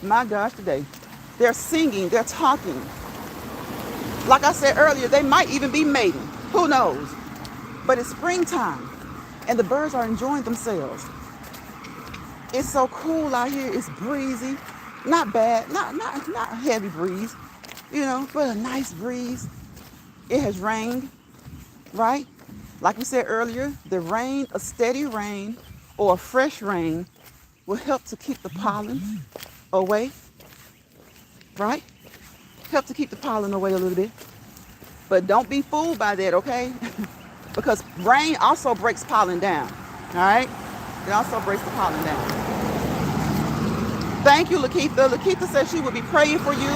My gosh, today. They're singing, they're talking. Like I said earlier, they might even be mating. Who knows? But it's springtime, and the birds are enjoying themselves. It's so cool out here. It's breezy. Not bad, not a heavy breeze, but a nice breeze. It has rained, right? Like we said earlier, the rain, a steady rain or a fresh rain will help to keep the pollen away, right? Help to keep the pollen away a little bit. But don't be fooled by that, okay? Because rain also breaks pollen down, all right? It also breaks the pollen down. Thank you, Lakeitha. Lakeitha said she would be praying for you.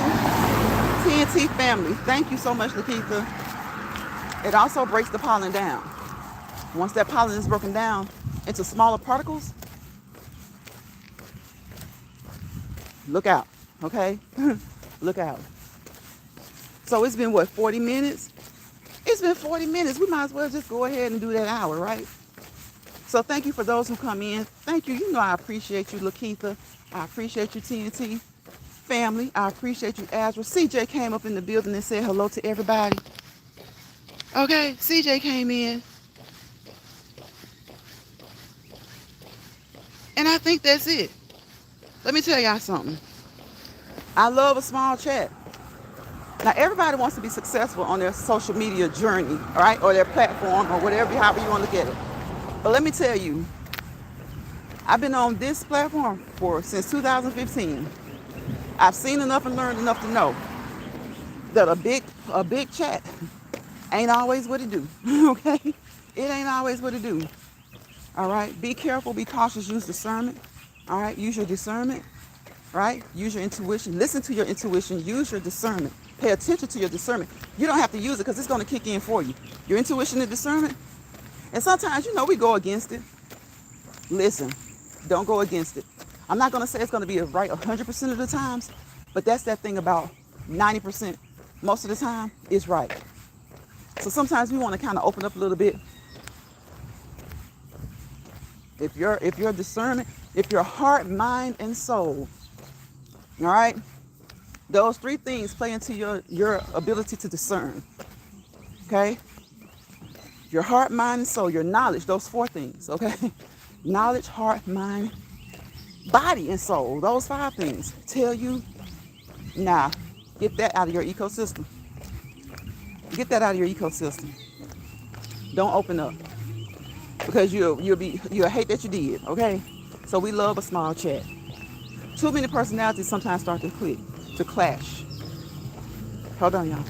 TNT family, thank you so much, Lakeitha. It also breaks the pollen down. Once that pollen is broken down into smaller particles, look out, okay? Look out. So it's been, 40 minutes? It's been 40 minutes. We might as well just go ahead and do that hour, right? So thank you for those who come in. Thank you. You know I appreciate you, Lakeitha. I appreciate you, TNT family. I appreciate you, Azra. CJ came up in the building and said hello to everybody. Okay, CJ came in. And I think that's it. Let me tell y'all something. I love a small chat. Now, everybody wants to be successful on their social media journey, all right, or their platform, or whatever, however you want to look at it. But let me tell you, I've been on this platform since 2015. I've seen enough and learned enough to know that a big chat ain't always what it do, okay? It ain't always what it do, all right? Be careful, be cautious, use discernment, all right? Use your discernment, right? Use your intuition. Listen to your intuition. Use your discernment. Pay attention to your discernment. You don't have to use it because it's going to kick in for you. Your intuition and discernment. And sometimes, we go against it. Listen, don't go against it. I'm not going to say it's going to be right 100% of the times, but that's that thing about 90% most of the time is right. So sometimes we want to kind of open up a little bit. If your discernment, if your heart, mind, and soul, all right, those three things play into your ability to discern. Okay? Your heart, mind, and soul, your knowledge, those four things, okay? Knowledge, heart, mind, body, and soul, those five things tell you, nah, get that out of your ecosystem. Get that out of your ecosystem. Don't open up. Because you'll hate that you did, okay? So we love a small chat. Too many personalities sometimes start to clash. Hold on, y'all.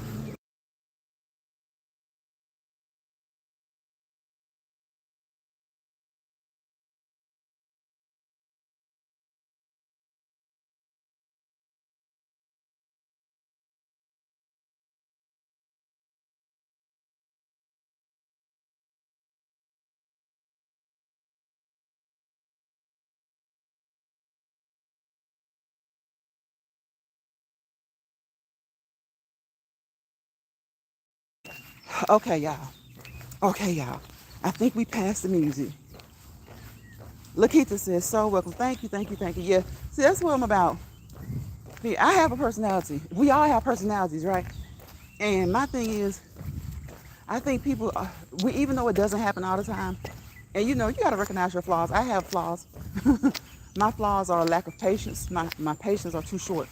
Okay, y'all. Okay, y'all. I think we passed the music. Lakeitha says, so welcome. Thank you, thank you, thank you. Yeah, see, that's what I'm about. See, I have a personality. We all have personalities, right? And my thing is, I think people, even though it doesn't happen all the time, and you got to recognize your flaws. I have flaws. My flaws are a lack of patience. My patience are too short.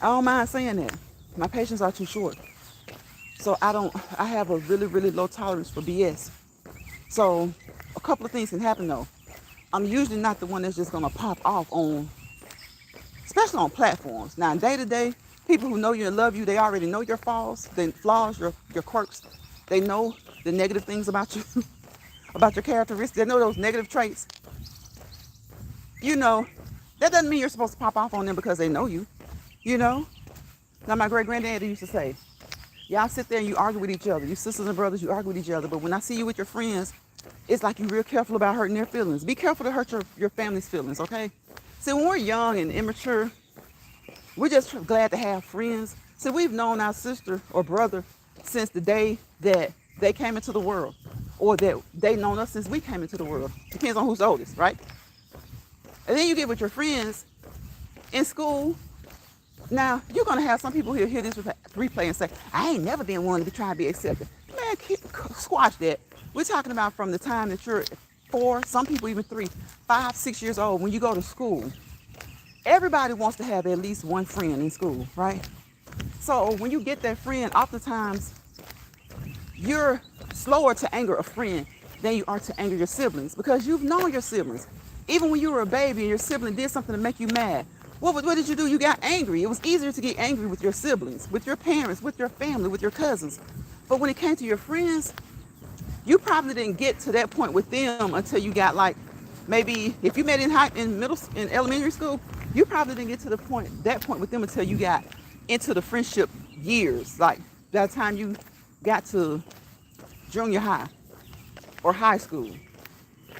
I don't mind saying that. My patience are too short. So I have a really, really low tolerance for BS. So a couple of things can happen though. I'm usually not the one that's just gonna pop off especially on platforms. Now, day to day, people who know you and love you, they already know your flaws, your quirks. They know the negative things about you, about your characteristics. They know those negative traits. That doesn't mean you're supposed to pop off on them because they know you. Now, my great granddaddy used to say, y'all sit there and you argue with each other. You sisters and brothers, you argue with each other. But when I see you with your friends, it's like you're real careful about hurting their feelings. Be careful to hurt your family's feelings, okay? See, when we're young and immature, we're just glad to have friends. See, we've known our sister or brother since the day that they came into the world, or that they known us since we came into the world. Depends on who's oldest, right? And then you get with your friends in school. Now, you're going to have some people who hear this replay and say, I ain't never been one to try to be accepted. Man, squash that. We're talking about from the time that you're 4, some people even 3, 5, 6 years old, when you go to school. Everybody wants to have at least one friend in school, right? So when you get that friend, oftentimes you're slower to anger a friend than you are to anger your siblings, because you've known your siblings. Even when you were a baby and your sibling did something to make you mad, what did you do? You got angry. It was easier to get angry with your siblings, with your parents, with your family, with your cousins. But when it came to your friends, you probably didn't get to that point with them until you got, like, maybe if you met in elementary school, you probably didn't get to that point with them until you got into the friendship years, like by the time you got to junior high or high school.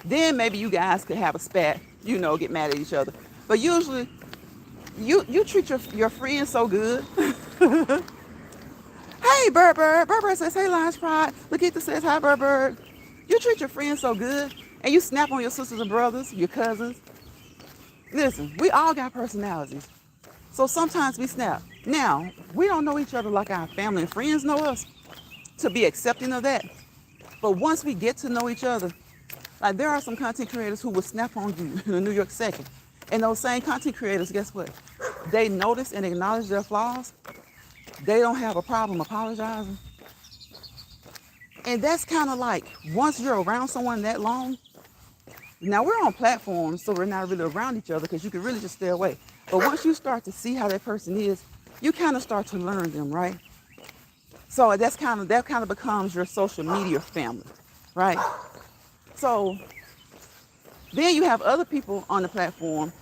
Then maybe you guys could have a spat, get mad at each other. But usually you treat your friends so good. Hey, Bird. Bird says, hey, Lines Pride. Lakeitha says, hi, Bird. You treat your friends so good, And you snap on your sisters and brothers, your cousins. Listen, we all got personalities. So sometimes we snap. Now, we don't know each other like our family and friends know us to be accepting of that. But once we get to know each other, like there are some content creators who will snap on you in a New York second. And those same content creators, guess what? They notice and acknowledge their flaws. They don't have a problem apologizing. And that's kind of like, once you're around someone that long, now we're on platforms, so we're not really around each other because you can really just stay away. But once you start to see how that person is, you kind of start to learn them, right? So that kind of becomes your social media family, right? So then you have other people on the platform.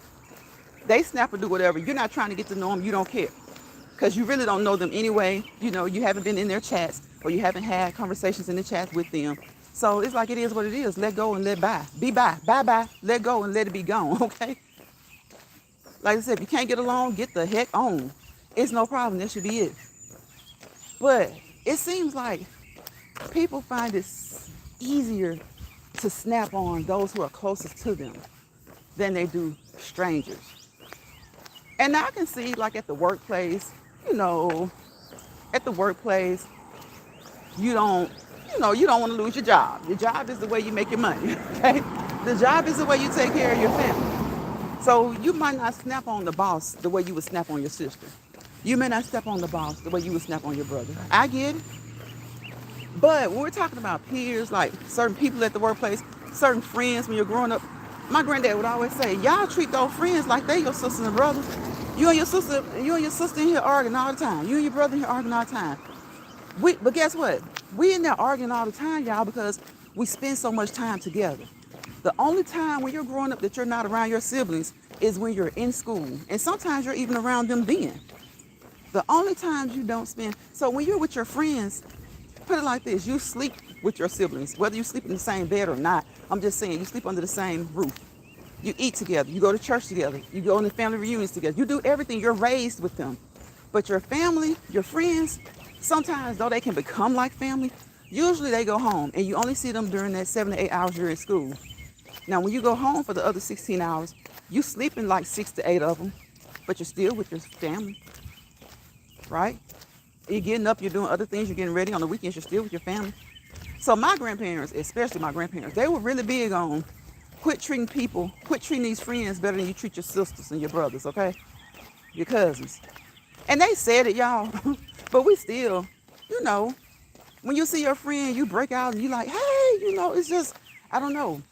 They snap or do whatever. You're not trying to get to know them. You don't care because you really don't know them anyway. You know, you haven't been in their chats or you haven't had conversations in the chats with them. So it's like it is what it is. Let go and let by. Be by. Bye-bye. Let go and let it be gone, okay? Like I said, if you can't get along, get the heck on. It's no problem. That should be it. But it seems like people find it easier to snap on those who are closest to them than they do strangers. And now I can see, like at the workplace, at the workplace, you don't want to lose your job. Your job is the way you make your money, okay? The job is the way you take care of your family. So you might not snap on the boss the way you would snap on your sister. You may not step on the boss the way you would snap on your brother. I get it. But when we're talking about peers, like certain people at the workplace, certain friends when you're growing up, my granddad would always say, y'all treat those friends like they your sisters and brothers. You and your sister in here arguing all the time. You and your brother in here arguing all the time. But guess what? We in there arguing all the time, y'all, because we spend so much time together. The only time when you're growing up that you're not around your siblings is when you're in school. And sometimes you're even around them then. The only times you don't spend. So when you're with your friends, put it like this. You sleep with your siblings, whether you sleep in the same bed or not. I'm just saying, you sleep under the same roof. You eat together. You go to church together. You go on the family reunions together. You do everything. You're raised with them. But your family, your friends, sometimes though they can become like family, usually they go home and you only see them during that 7 to 8 hours you're in school. Now, when you go home for the other 16 hours, you sleeping like 6 to 8 of them, but you're still with your family, right? You're getting up, you're doing other things, you're getting ready. On the weekends, you're still with your family. So my grandparents, especially my grandparents, they were really big on quit treating these friends better than you treat your sisters and your brothers, okay? Your cousins. And they said it, y'all, but we still, when you see your friend, you break out and you like, hey, it's just, I don't know.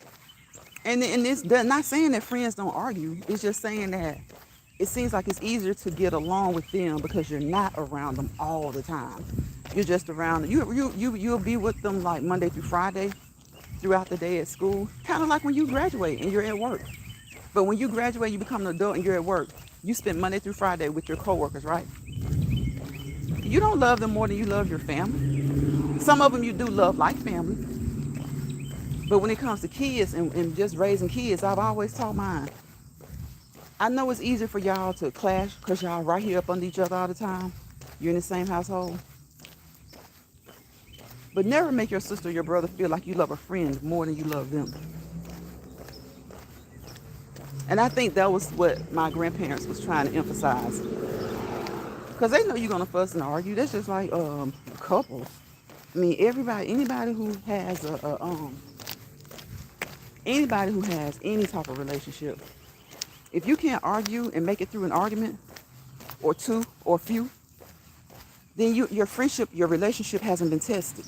And this not saying that friends don't argue. It's just saying that it seems like it's easier to get along with them because you're not around them all the time. You're just around. You'll be with them like Monday through Friday throughout the day at school. Kind of like when you graduate and you're at work. But when you graduate, you become an adult and you're at work. You spend Monday through Friday with your coworkers, right? You don't love them more than you love your family. Some of them you do love like family. But when it comes to kids and just raising kids, I've always taught mine. I know it's easier for y'all to clash because y'all right here up under each other all the time. You're in the same household. But never make your sister or your brother feel like you love a friend more than you love them. And I think that was what my grandparents was trying to emphasize. Because they know you're going to fuss and argue. That's just like couples. I mean, anybody who has anybody who has any type of relationship, if you can't argue and make it through an argument or two or few, then your friendship, your relationship hasn't been tested.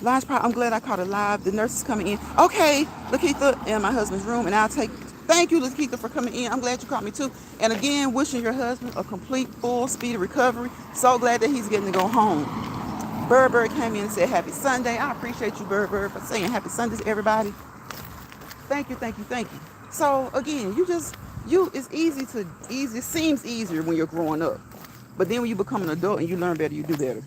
I'm glad I caught it live. The nurse is coming in. Okay, Lakeitha in my husband's room, and thank you, Lakeitha, for coming in. I'm glad you caught me too. And again, wishing your husband a complete, full, speedy recovery. So glad that he's getting to go home. Bird came in and said happy Sunday. I appreciate you, Bird, for saying happy Sundays to everybody. Thank you. So again, it seems easier when you're growing up. But then when you become an adult and you learn better, you do better.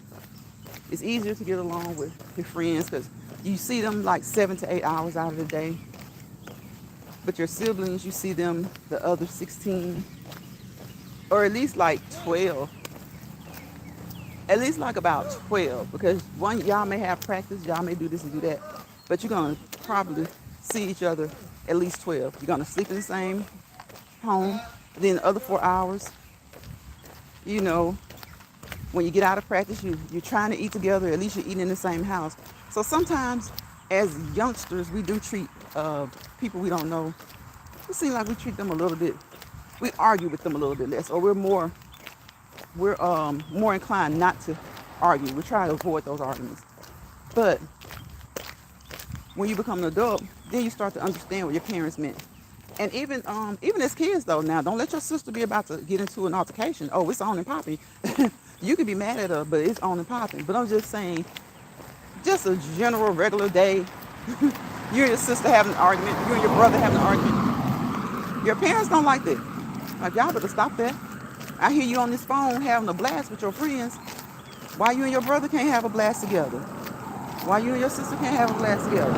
It's easier to get along with your friends because you see them like 7 to 8 hours out of the day. But your siblings, you see them the other 16, or at least like 12. At least like about 12, because y'all may have practice, y'all may do this and do that. But you're going to probably see each other at least 12. You're going to sleep in the same home. Then the other 4 hours, you know, when you get out of practice, you're trying to eat together. At least you're eating in the same house. So sometimes as youngsters, we do treat people we don't know. It seems like we treat them a little bit. We argue with them a little bit less, or we're more inclined not to argue. We try to avoid those arguments. But when you become an adult, then you start to understand what your parents meant. And even as kids though, now don't let your sister be about to get into an altercation. Oh, it's on and popping. You can be mad at her, but it's on and popping. But I'm just saying, just a general regular day, you and your sister having an argument, you and your brother having an argument. Your parents don't like that. Like, y'all better stop that. I hear you on this phone having a blast with your friends. Why you and your brother can't have a blast together? Why you and your sister can't have a blast together?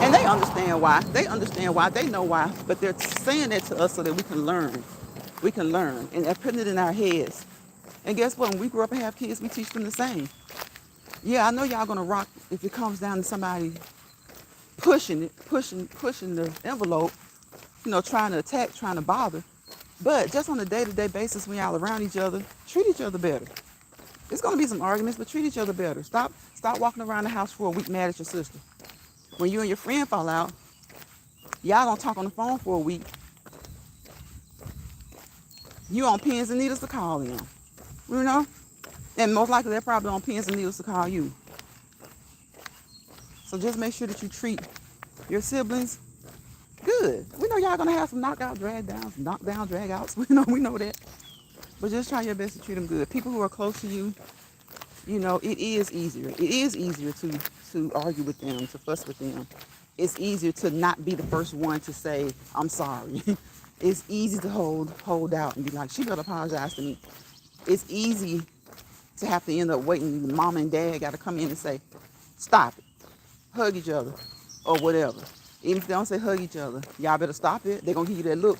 And they understand why. They understand why. They know why. But they're saying that to us so that we can learn. We can learn. And they're putting it in our heads. And guess what? When we grow up and have kids, we teach them the same. Yeah, I know y'all gonna rock if it comes down to somebody pushing the envelope, you know, trying to attack, trying to bother. But just on a day-to-day basis, when y'all around each other, treat each other better. There's gonna be some arguments, but treat each other better. Stop walking around the house for a week mad at your sister. When you and your friend fall out, y'all gonna talk on the phone for a week. You on pins and needles to call them, you know? And most likely they're probably on pins and needles to call you. So just make sure that you treat your siblings good. We know y'all gonna have some knockout, drag downs, knockdown, drag outs. We know that. But just try your best to treat them good. People who are close to you, you know, it is easier. It is easier to argue with them, to fuss with them. It's easier to not be the first one to say, I'm sorry. It's easy to hold out and be like, she better apologize to me. It's easy to have to end up waiting. Mom and dad got to come in and say, stop it. Hug each other or whatever. Even if they don't say hug each other, y'all better stop it. They're going to give you that look.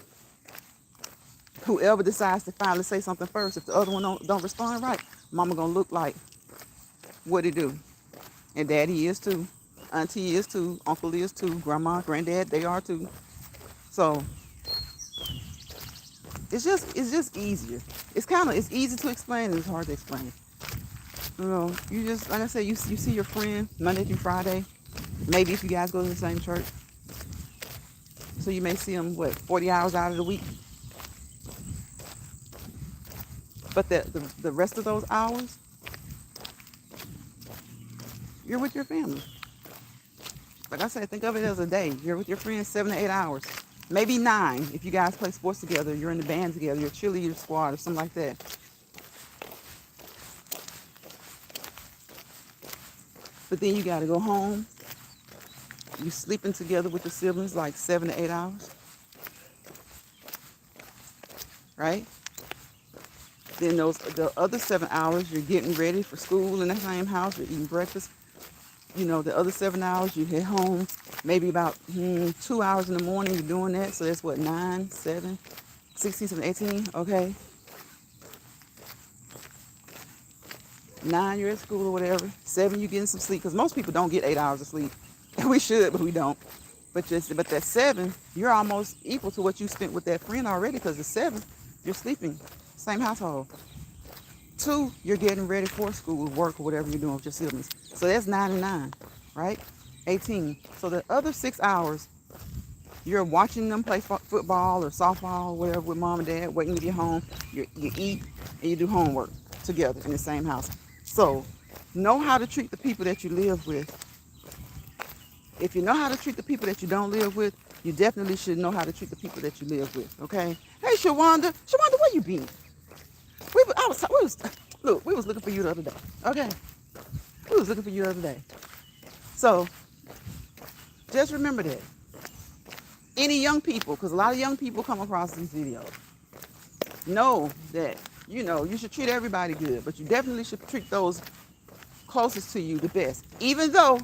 Whoever decides to finally say something first, if the other one don't respond right, mama going to look like, what it do? And daddy is too. Auntie is too. Uncle is too. Grandma, granddad, they are too. So it's just easier. It's easy to explain and it's hard to explain. You know, you just, like I said, you see your friend Monday through Friday. Maybe if you guys go to the same church. So you may see them, 40 hours out of the week. But the rest of those hours, you're with your family. Like I said, think of it as a day. You're with your friends 7 to 8 hours. Maybe 9 if you guys play sports together. You're in the band together. You're a cheerleader squad or something like that. But then you got to go home. You sleeping together with your siblings like 7 to 8 hours. Right? Then the other 7 hours, you're getting ready for school in the same house. You're eating breakfast. You know, the other 7 hours, you head home. Maybe about 2 hours in the morning, you're doing that. So that's 9, 7, 16, 17, 18. Okay. 9, you're at school or whatever. 7, you're getting some sleep. Because most people don't get 8 hours of sleep. We should, but we don't. But that 7, you're almost equal to what you spent with that friend already. Because the 7, you're sleeping. Same household. 2, you're getting ready for school, work, or whatever you're doing with your siblings. So that's 9 and 9, right? 18. So the other 6 hours, you're watching them play football or softball, or whatever, with mom and dad, waiting to get home. You eat and you do homework together in the same house. So know how to treat the people that you live with. If you know how to treat the people that you don't live with, you definitely should know how to treat the people that you live with, okay? Hey, Shawanda, where you been? We was looking for you the other day, okay? We was looking for you the other day. So just remember that. Any young people, because a lot of young people come across these videos, know that, you know, you should treat everybody good, but you definitely should treat those closest to you the best, even though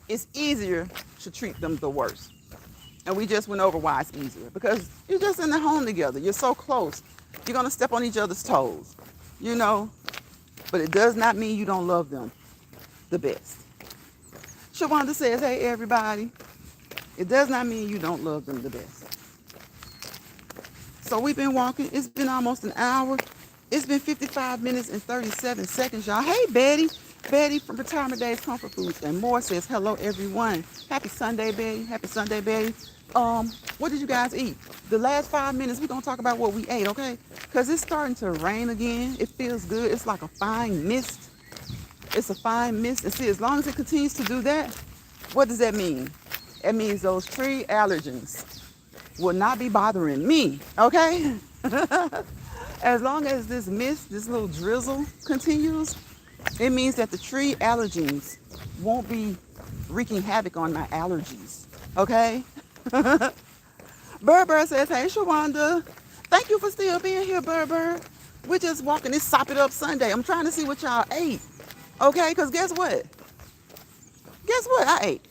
it's easier to treat them the worst. And we just went over why it's easier, because you're just in the home together. You're so close. You're going to step on each other's toes, you know, but it does not mean you don't love them the best. Shawanda says, hey, everybody. It does not mean you don't love them the best. So we've been walking. It's been almost an hour. It's been 55 minutes and 37 seconds, y'all. Hey, Betty. Betty from Retirement Days Comfort Foods and More says, hello, everyone. Happy Sunday, Betty. Happy Sunday, Betty. What did you guys eat? The last 5 minutes, we're going to talk about what we ate, okay? Because it's starting to rain again. It feels good. It's like a fine mist. It's a fine mist. And see, as long as it continues to do that, what does that mean? It means those tree allergens will not be bothering me, okay? As long as this mist, this little drizzle continues, it means that the tree allergens won't be wreaking havoc on my allergies, okay? Burr says, hey, Shawanda. Thank you for still being here, Burr. We're just walking this Sop It Up Sunday. I'm trying to see what y'all ate, okay? Because guess what? Guess what I ate?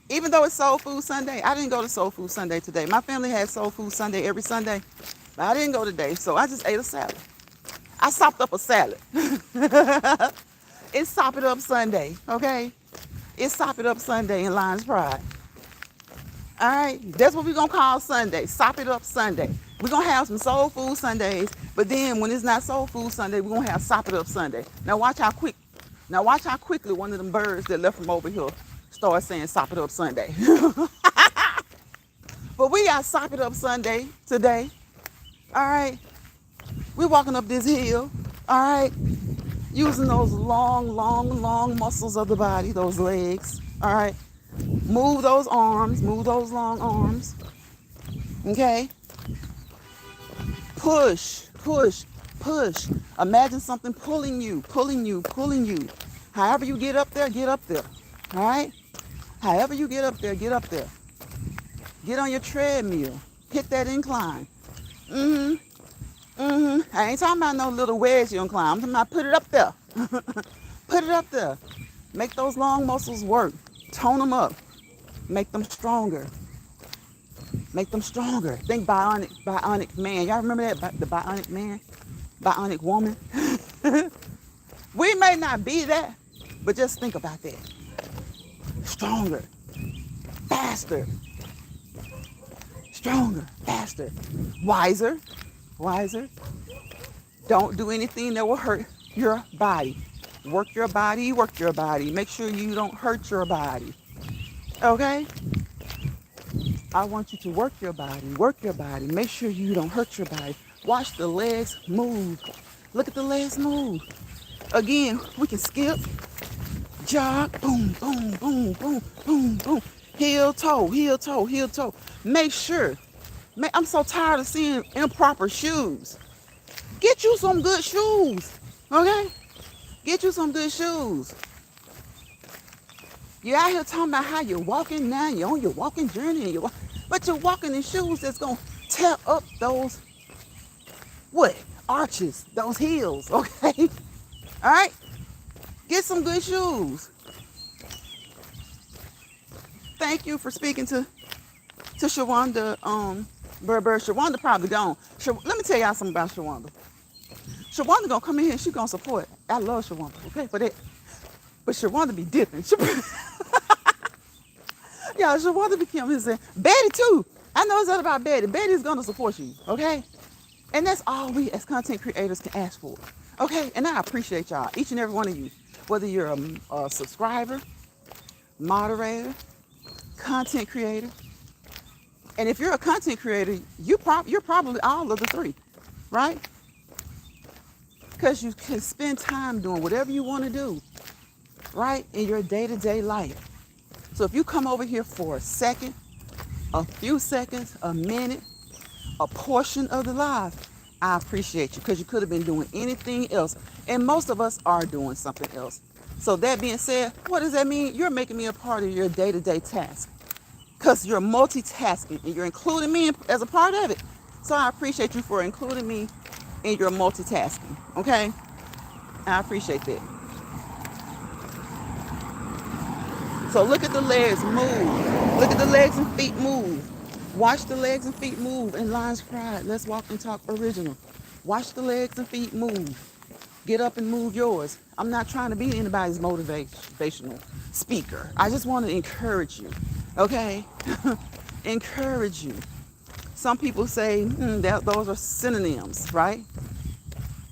Even though it's Soul Food Sunday, I didn't go to Soul Food Sunday today. My family has Soul Food Sunday every Sunday, but I didn't go today, so I just ate a salad. I sopped up a salad. It's Sop It Up Sunday, okay? It's Sop It Up Sunday in Lions Pride. All right? That's what we're going to call Sunday, Sop It Up Sunday. We're going to have some Soul Food Sundays, but then when it's not Soul Food Sunday, we're going to have Sop It Up Sunday. Now watch how quickly one of them birds that left from over here start saying Sop It Up Sunday. But we got Sop It Up Sunday today. All right. We're walking up this hill. All right. Using those long muscles of the body, those legs. All right. Move those arms. Move those long arms. Okay. Push. Imagine something pulling you. However you get up there. All right. However you get up there. Get on your treadmill. Hit that incline. I ain't talking about no little wedge you climb. I'm talking about put it up there. Put it up there. Make those long muscles work. Tone them up. Make them stronger. Think bionic man. Y'all remember that? The bionic man? Bionic woman? We may not be that, but just think about that. Stronger. Faster. Wiser. Don't do anything that will hurt your body. Work your body. Make sure you don't hurt your body. Okay? I want you to work your body. Make sure you don't hurt your body. Watch the legs move. Look at the legs move. Again, we can skip, jog, boom. Heel toe. Make sure. I'm so tired of seeing improper shoes. Get you some good shoes, okay? Get you some good shoes. You're out here talking about how you're walking now. You're on your walking journey, but you're walking in shoes that's gonna tear up those arches, those heels, okay? All right, get some good shoes. Thank you for speaking to Shawanda. Burr. Shawanda probably gone. Let me tell y'all something about Shawanda. Shawanda gonna come in here and she gonna support. I love Shawanda, okay, for that. But Shawanda be dipping. Yeah, Shawanda be coming and saying, Betty too. I know it's all about Betty. Betty's gonna support you, okay? And that's all we as content creators can ask for, okay? And I appreciate y'all, each and every one of you, whether you're a subscriber, moderator, content creator. And if you're a content creator, you're probably all of the three, right? Because you can spend time doing whatever you want to do, right, in your day-to-day life. So if you come over here for a second, a few seconds, a minute, a portion of the live, I appreciate you, because you could have been doing anything else. And most of us are doing something else. So that being said, what does that mean? You're making me a part of your day-to-day task. Because you're multitasking and you're including me as a part of it. So I appreciate you for including me in your multitasking. Okay? I appreciate that. So look at the legs move. Look at the legs and feet move. Watch the legs and feet move in Lions Pride. Let's Walk and Talk Original. Watch the legs and feet move. Get up and move yours. I'm not trying to be anybody's motivational speaker. I just want to encourage you. Okay? Encourage you. Some people say that those are synonyms, right?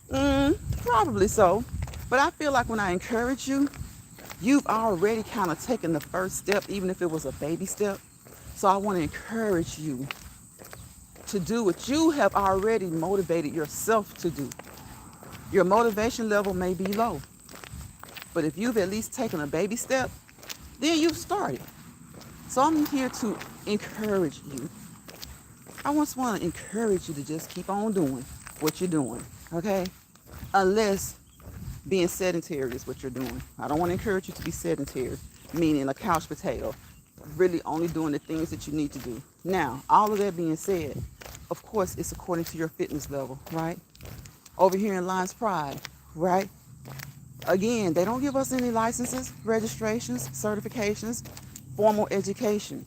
Probably so. But I feel like when I encourage you, you've already kind of taken the first step, even if it was a baby step. So I want to encourage you to do what you have already motivated yourself to do. Your motivation level may be low, but if you've at least taken a baby step, then you've started. So I'm here to encourage you. I just want to encourage you to just keep on doing what you're doing, okay? Unless being sedentary is what you're doing. I don't want to encourage you to be sedentary, meaning a couch potato, really only doing the things that you need to do. Now, all of that being said, of course, it's according to your fitness level, right? Over here in Lions Pride, right? Again, they don't give us any licenses, registrations, certifications, formal education,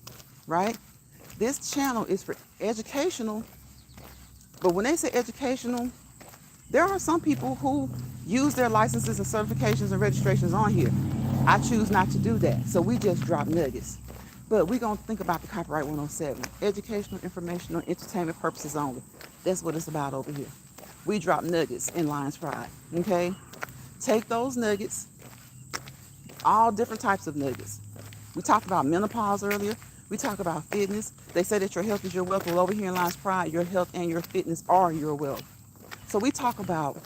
right? This channel is for educational, but when they say educational, there are some people who use their licenses and certifications and registrations on here. I choose not to do that, so we just drop nuggets. But we're going to think about the Copyright 107, educational, informational, entertainment purposes only. That's what it's about over here. We drop nuggets in Lions Pride, okay? Take those nuggets, all different types of nuggets. We talked about menopause earlier. We talked about fitness. They say that your health is your wealth. Well, over here in Lions Pride, your health and your fitness are your wealth. So we talk about,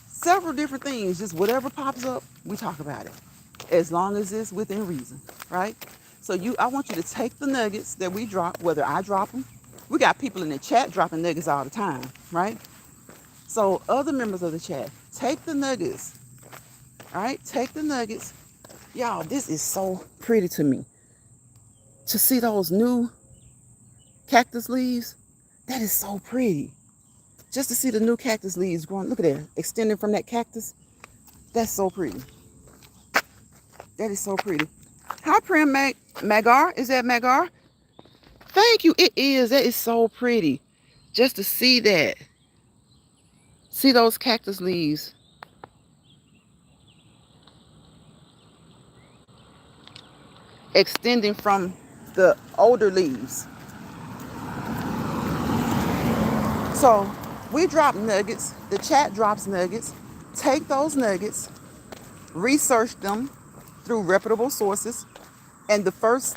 several different things. Just whatever pops up, we talk about it. As long as it's within reason, right? So I want you to take the nuggets that we drop, whether I drop them. We got people in the chat dropping nuggets all the time, right? So other members of the chat, take the nuggets, all right? Take the nuggets. Y'all, this is so pretty to me. To see those new cactus leaves, that is so pretty. Just to see the new cactus leaves growing, look at that, extending from that cactus. That's so pretty. That is so pretty. Hi, Prim Magar. Is that Magar? Thank you. It is. That is so pretty. Just to see that. See those cactus leaves. Extending from the older leaves. So we drop nuggets. The chat drops nuggets. Take those nuggets. Research them through reputable sources. And the first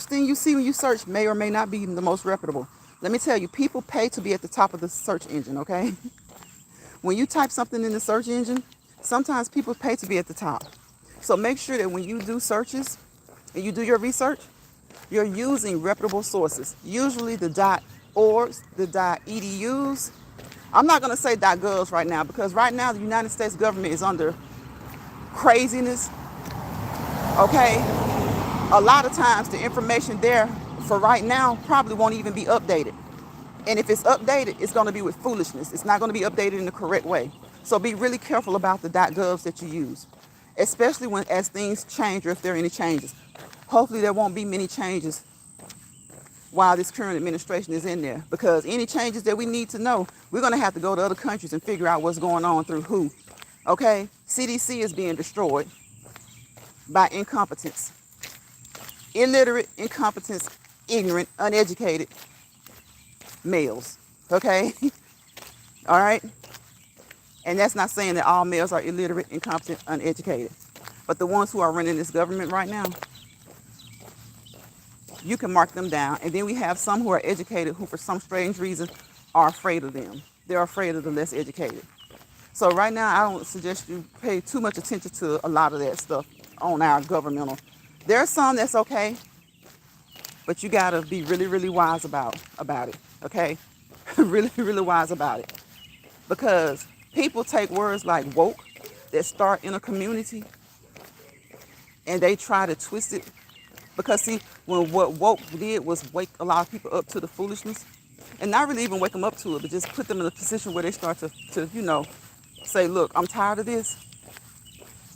thing you see when you search may or may not be the most reputable. Let me tell you, people pay to be at the top of the search engine, okay? When you type something in the search engine, sometimes people pay to be at the top. So make sure that when you do searches and you do your research, you're using reputable sources. Usually the .orgs, the .edus. I'm not going to say .govs right now, because right now the United States government is under craziness, okay? A lot of times the information there for right now probably won't even be updated. And if it's updated, it's going to be with foolishness. It's not going to be updated in the correct way. So be really careful about the .govs that you use, especially as things change, or if there are any changes. Hopefully there won't be many changes while this current administration is in there, because any changes that we need to know, we're going to have to go to other countries and figure out what's going on through who. Okay? CDC is being destroyed by incompetence. Illiterate, incompetence, ignorant, uneducated males. Okay? All right? And that's not saying that all males are illiterate, incompetent, uneducated. But the ones who are running this government right now, you can mark them down. And then we have some who are educated who, for some strange reason, are afraid of them. They're afraid of the less educated. So right now, I don't suggest you pay too much attention to a lot of that stuff on our governmental. There are some that's okay, but you got to be really, really wise about it, okay? Really, really wise about it. Because people take words like woke that start in a community and they try to twist it. Because see, when what woke did was wake a lot of people up to the foolishness, and not really even wake them up to it, but just put them in a position where they start to say, look, I'm tired of this.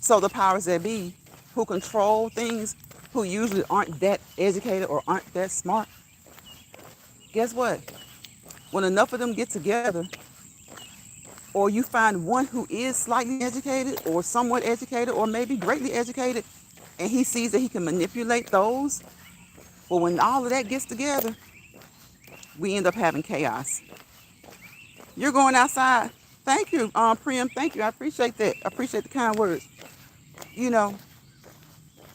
So the powers that be who control things, who usually aren't that educated or aren't that smart, guess what? When enough of them get together, or you find one who is slightly educated or somewhat educated or maybe greatly educated, and he sees that he can manipulate those, well, when all of that gets together, we end up having chaos. You're going outside. Thank you, Priam. Thank you. I appreciate that. I appreciate the kind words. You know,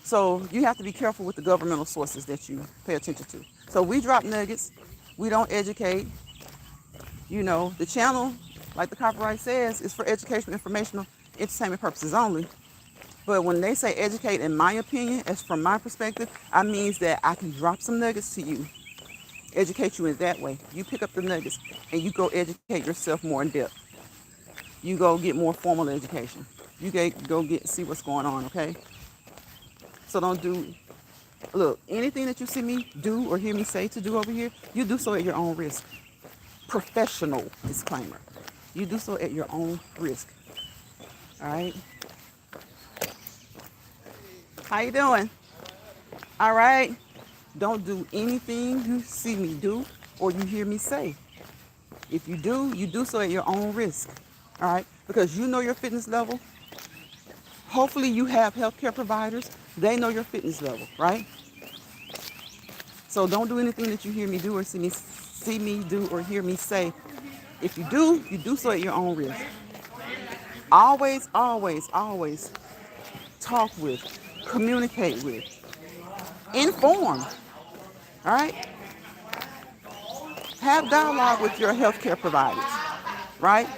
so you have to be careful with the governmental sources that you pay attention to. So we drop nuggets. We don't educate. You know, the channel, like the copyright says, is for educational, informational, entertainment purposes only. But when they say educate, in my opinion, as from my perspective, I means that I can drop some nuggets to you, educate you in that way. You pick up the nuggets and you go educate yourself more in depth. You go get more formal education. You go see what's going on, okay? So don't do, look, anything that you see me do or hear me say to do over here, you do so at your own risk. Professional disclaimer. You do so at your own risk. All right? How you doing? All right? Don't do anything you see me do or you hear me say. If you do so at your own risk. All right? Because you know your fitness level. Hopefully you have healthcare providers. They know your fitness level, right? So don't do anything that you hear me do or see me do or hear me say. If you do so at your own risk. Always, always, always talk with, communicate with, inform, all right? Have dialogue with your healthcare providers, right?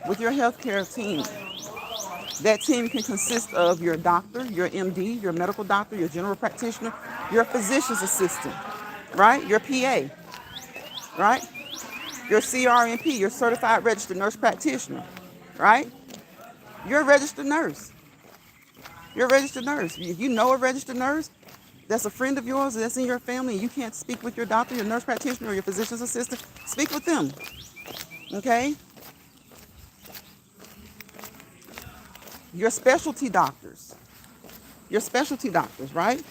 With your healthcare team. That team can consist of your doctor, your MD, your medical doctor, your general practitioner, your physician's assistant, right? Your PA, right? Your CRNP, your certified registered nurse practitioner, right? You're a registered nurse. You're a registered nurse. If you know a registered nurse that's a friend of yours, that's in your family, and you can't speak with your doctor, your nurse practitioner, or your physician's assistant, speak with them, okay? Your specialty doctors, right?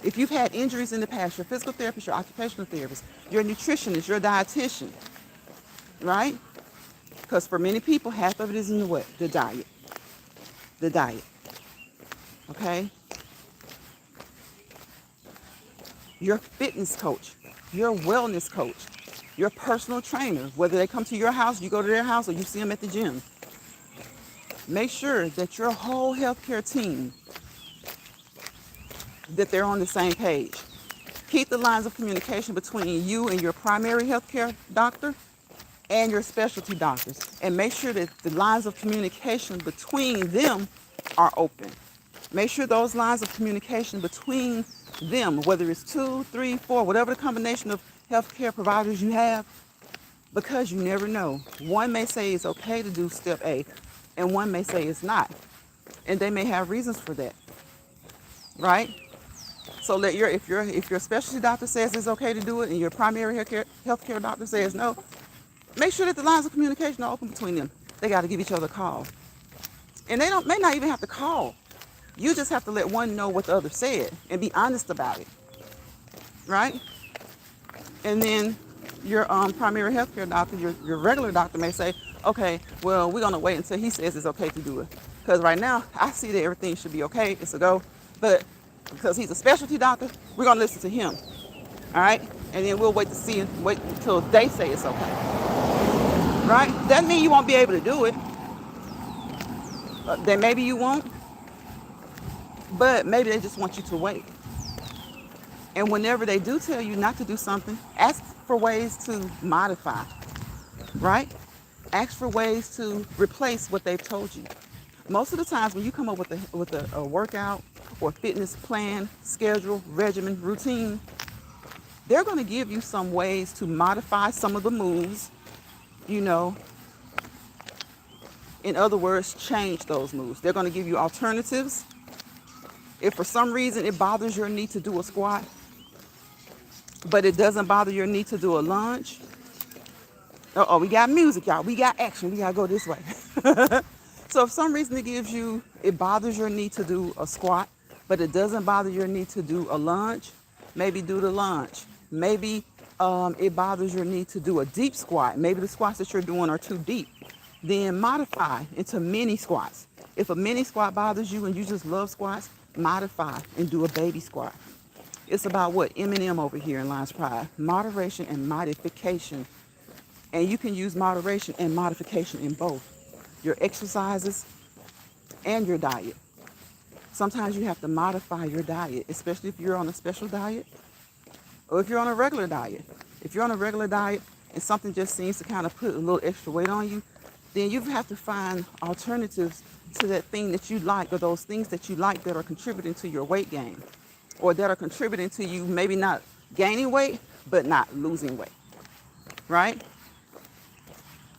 If you've had injuries in the past, your physical therapist, your occupational therapist, your nutritionist, your dietitian, right? Because for many people, half of it is in the what? The diet. The diet. Okay? Your fitness coach, your wellness coach, your personal trainer, whether they come to your house, you go to their house, or you see them at the gym. Make sure that your whole healthcare team, that they're on the same page. Keep the lines of communication between you and your primary healthcare doctor and your specialty doctors. And make sure that the lines of communication between them are open. Make sure those lines of communication between them, whether it's 2, 3, 4, whatever the combination of healthcare providers you have, because you never know. One may say it's okay to do step A, and one may say it's not. And they may have reasons for that, right? So that if your specialty doctor says it's okay to do it and your primary healthcare doctor says no, make sure that the lines of communication are open between them. They got to give each other a call. And they may not even have to call. You just have to let one know what the other said and be honest about it, right? And then your primary healthcare doctor, your regular doctor may say, okay, well, we're going to wait until he says it's okay to do it. Because right now, I see that everything should be okay. It's a go. But because he's a specialty doctor, we're going to listen to him. All right? And then we'll wait until they say it's okay. Right? Doesn't mean you won't be able to do it. Then maybe you won't. But maybe they just want you to wait. And whenever they do tell you not to do something, ask for ways to modify. Right? Ask for ways to replace what they've told you. Most of the times when you come up with a workout or fitness plan, schedule, regimen, routine, they're going to give you some ways to modify some of the moves, you know. In other words, change those moves. They're going to give you alternatives. If for some reason it bothers your knee to do a squat, but it doesn't bother your knee to do a lunge. Uh-oh, we got music, y'all. We got action. We got to go this way. So if for some reason it bothers your knee to do a squat, but it doesn't bother your knee to do a lunge, maybe do the lunge. Maybe it bothers your knee to do a deep squat. Maybe the squats that you're doing are too deep. Then modify into mini squats. If a mini squat bothers you and you just love squats, modify and do a baby squat. It's about what Eminem over here in Lions Pride. Moderation and modification. And you can use moderation and modification in both your exercises and your diet. Sometimes you have to modify your diet, especially if you're on a special diet or if you're on a regular diet. If you're on a regular diet and something just seems to kind of put a little extra weight on you, then you have to find alternatives to that thing that you like, or those things that you like that are contributing to your weight gain, or that are contributing to you maybe not gaining weight, but not losing weight, right?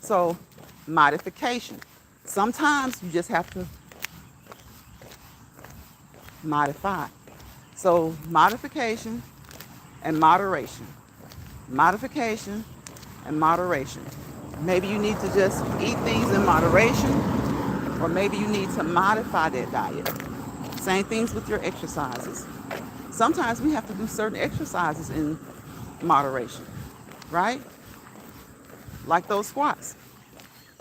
So modification. Sometimes you just have to modify. So modification and moderation. Modification and moderation. Maybe you need to just eat things in moderation, or maybe you need to modify that diet. Same things with your exercises. Sometimes we have to do certain exercises in moderation, right? Like those squats.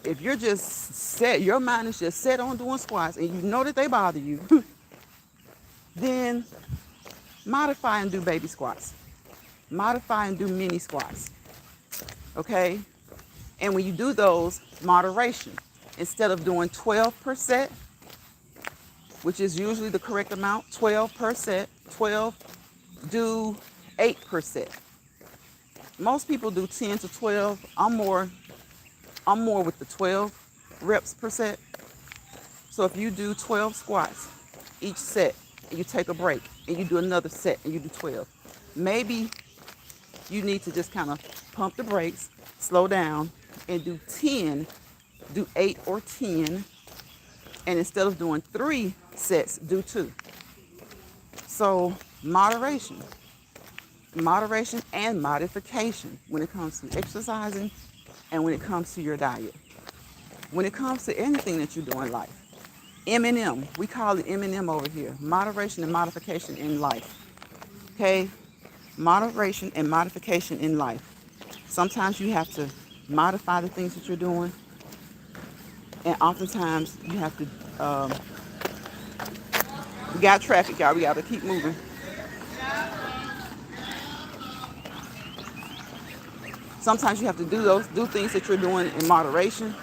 If you're just set, your mind is just set on doing squats and you know that they bother you, then modify and do baby squats. Modify and do mini squats, okay? And when you do those, moderation. Instead of doing 12 per set, which is usually the correct amount, 12 per set, 12, do 8 per set. Most people do 10 to 12. I'm more with the 12 reps per set. So if you do 12 squats each set, and you take a break, and you do another set, and you do 12, maybe you need to just kind of pump the brakes, slow down, and do 10, do 8 or 10, and instead of doing 3 sets, do 2. So moderation and modification when it comes to exercising and when it comes to your diet. When it comes to anything that you do in life, M&M, we call it M&M over here, moderation and modification in life, okay? Moderation and modification in life. Sometimes you have to modify the things that you're doing, and oftentimes you have to, we got traffic, y'all, we got to keep moving. Sometimes you have to do things that you're doing in moderation,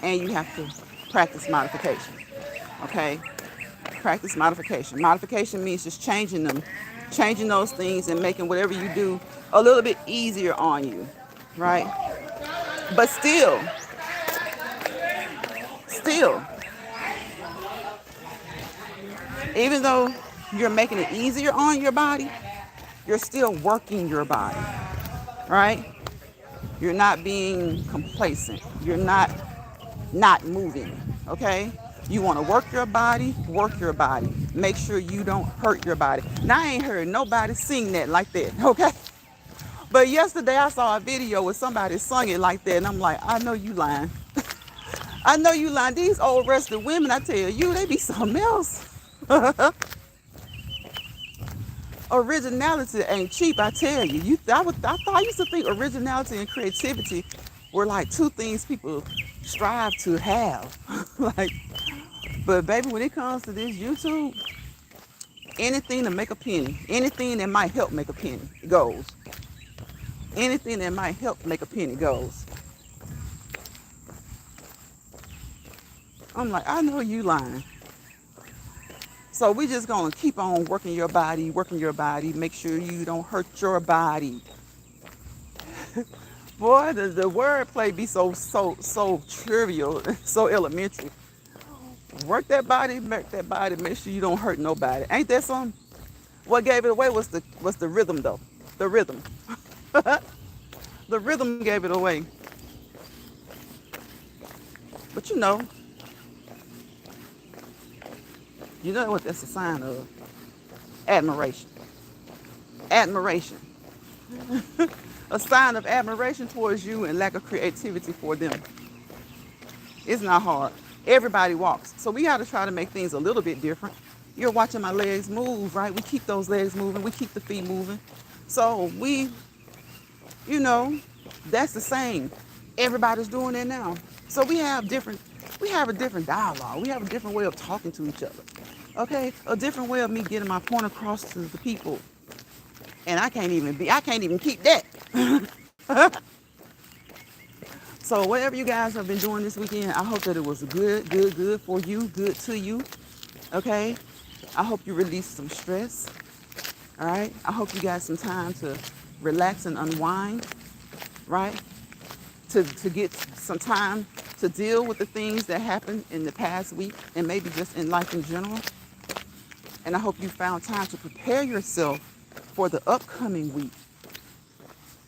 and you have to practice modification, okay? Practice modification. Modification means just changing those things and making whatever you do a little bit easier on you, right? But still, even though you're making it easier on your body, you're still working your body, right? You're not being complacent. You're not moving, okay? You want to work your body. Make sure you don't hurt your body. Now, I ain't heard nobody sing that like that, okay? But yesterday I saw a video where somebody sung it like that, and I'm like, I know you lying. I know you lying. These old rested women, I tell you, they be something else. Originality ain't cheap, I tell you. I used to think originality and creativity were like two things people strive to have. But baby, when it comes to this YouTube, anything to make a penny, anything that might help make a penny goes. Anything that might help make a penny goes. I'm like, I know you lying. So we just gonna keep on working your body, make sure you don't hurt your body. Boy, the wordplay be so trivial, so elementary. Work that body, make sure you don't hurt nobody. Ain't that something? What gave it away was the rhythm though. The rhythm. The rhythm gave it away. But you know what that's a sign of? Admiration. Admiration. A sign of admiration towards you and lack of creativity for them. It's not hard. Everybody walks. So we got to try to make things a little bit different. You're watching my legs move, right? We keep those legs moving. We keep the feet moving. So that's the same. Everybody's doing it now. So we have different We have a different dialogue. We have a different way of talking to each other. Okay? A different way of me getting my point across to the people. And I can't even keep that. So whatever you guys have been doing this weekend, I hope that it was good for you, good to you. Okay? I hope you released some stress. All right? I hope you got some time to relax and unwind, right? To get some time to deal with the things that happened in the past week and maybe just in life in general. And I hope you found time to prepare yourself for the upcoming week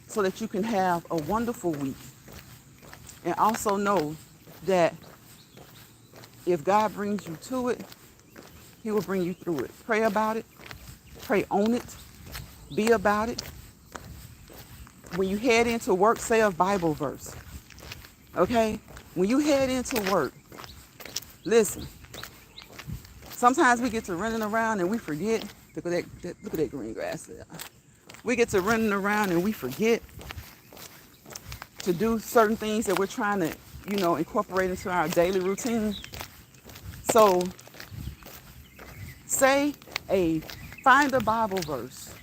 so that you can have a wonderful week. And also know that if God brings you to it, he will bring you through it. Pray about it. Pray on it. Be about it. When you head into work, say a Bible verse. Okay? When you head into work, listen. Sometimes we get to running around and we forget. Look at that green grass there. We get to running around and we forget to do certain things that we're trying to, incorporate into our daily routine. So find a Bible verse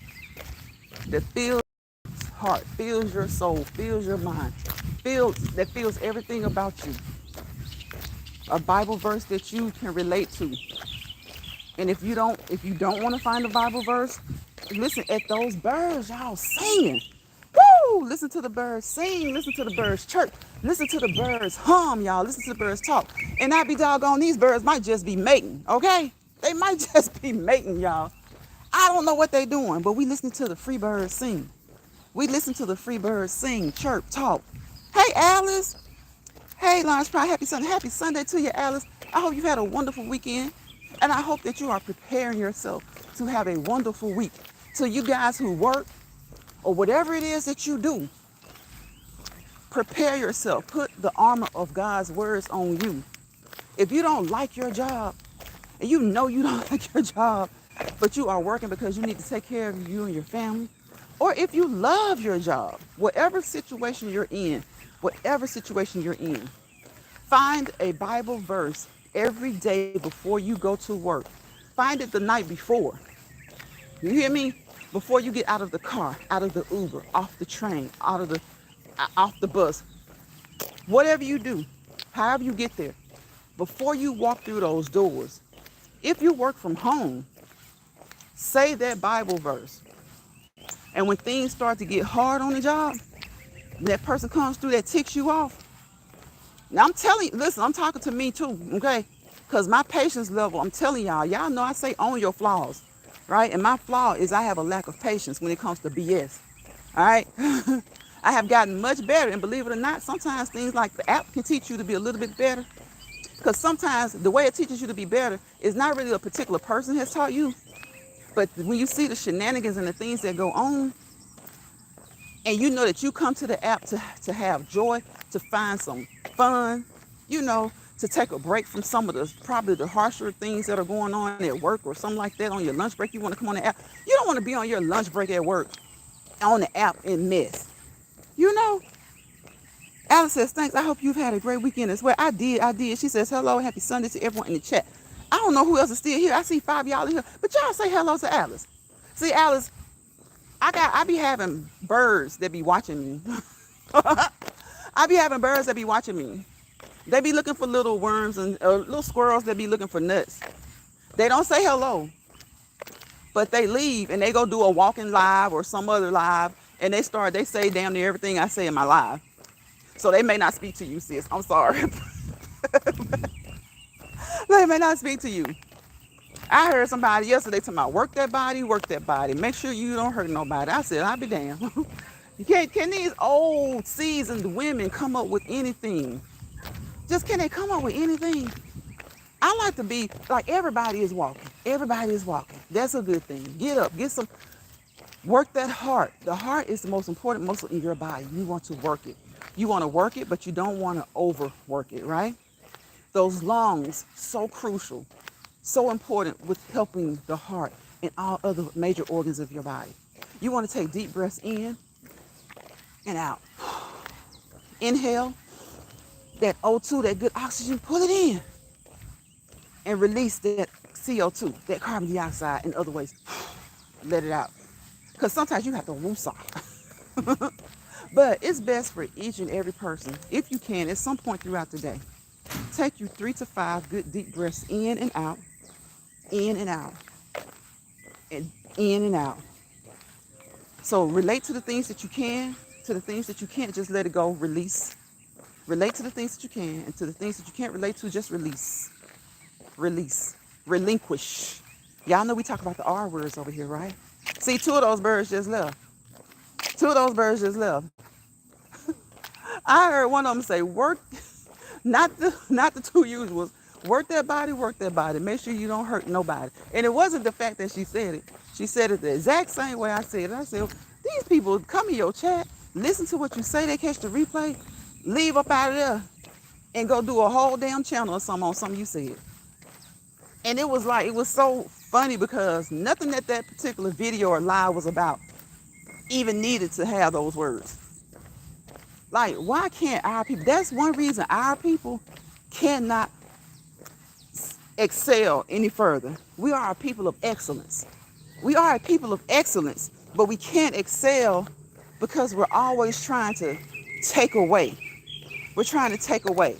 that fills your heart, fills your soul, fills your mind, that feels everything about you. A Bible verse that you can relate to. And if you don't want to find a Bible verse, listen at those birds, y'all singing. Woo! Listen to the birds sing. Listen to the birds chirp. Listen to the birds hum, y'all. Listen to the birds talk. And I be doggone, these birds might just be mating, okay? They might just be mating, y'all. I don't know what they're doing, but we listen to the free birds sing. We listen to the free birds sing, chirp, talk. Hey, Alice. Hey, Lawrence Pride. Happy Sunday. Happy Sunday to you, Alice. I hope you've had a wonderful weekend. And I hope that you are preparing yourself to have a wonderful week. So you guys who work or whatever it is that you do, prepare yourself. Put the armor of God's words on you. If you don't like your job, and you know you don't like your job, but you are working because you need to take care of you and your family, or if you love your job, whatever situation you're in, find a Bible verse every day before you go to work. Find it the night before. You hear me? Before you get out of the car, out of the Uber, off the train, off the bus, whatever you do, however you get there, before you walk through those doors, if you work from home, say that Bible verse. And when things start to get hard on the job, that person comes through that ticks you off. Now I'm telling you, listen, I'm talking to me too, okay? Because my patience level, I'm telling y'all know I say own your flaws, right? And my flaw is I have a lack of patience when it comes to BS, all right? I have gotten much better, and believe it or not, sometimes things like the app can teach you to be a little bit better. Because sometimes the way it teaches you to be better is not really a particular person has taught you, but when you see the shenanigans and the things that go on, and you know that you come to the app to have joy, to find some fun, to take a break from some of probably the harsher things that are going on at work or something like that on your lunch break, you want to come on the app. You don't want to be on your lunch break at work on the app and mess. Alice says, thanks. I hope you've had a great weekend as well. I did. She says, hello, happy Sunday to everyone in the chat. I don't know who else is still here. I see 5 y'all in here, but y'all say hello to Alice. See, Alice, I be having birds that be watching me. I be having birds that be watching me. They be looking for little worms and little squirrels that be looking for nuts. They don't say hello, but they leave and they go do a walking live or some other live, and they say damn near everything I say in my live. So they may not speak to you, sis. I'm sorry. They may not speak to you. I heard somebody yesterday talking about work that body. Make sure you don't hurt nobody. I said, I'll be damned. Can these old seasoned women come up with anything? Can they come up with anything? I like to be like everybody is walking. That's a good thing. Get up, work that heart. The heart is the most important muscle in your body. You want to work it. You want to work it, but you don't want to overwork it, right? Those lungs, so crucial, so important with helping the heart and all other major organs of your body. You want to take deep breaths in and out. Inhale. that O2, that good oxygen, pull it in and release that CO2, that carbon dioxide in other ways. Let it out. Because sometimes you have to woosah. But it's best for each and every person, if you can, at some point throughout the day, take you 3 to 5 good deep breaths in and out, in and out, and in and out. So relate to the things that you can, to the things that you can't, just let it go, release. Relate to the things that you can, and to the things that you can't relate to, just release. Release. Relinquish. Y'all know we talk about the R words over here, right? See, 2 of those birds just left. 2 of those birds just left. I heard one of them say, work, not the 2 usuals. Work that body, work that body. Make sure you don't hurt nobody. And it wasn't the fact that she said it. She said it the exact same way I said it. I said, these people come in your chat, listen to what you say, they catch the replay, leave up out of there, and go do a whole damn channel or something on something you said. And it was like, it was so funny because nothing that particular video or live was about even needed to have those words. Like, why can't our people, that's one reason our people cannot excel any further. We are a people of excellence. We are a people of excellence, but we can't excel because we're always trying to take away. We're trying to take away.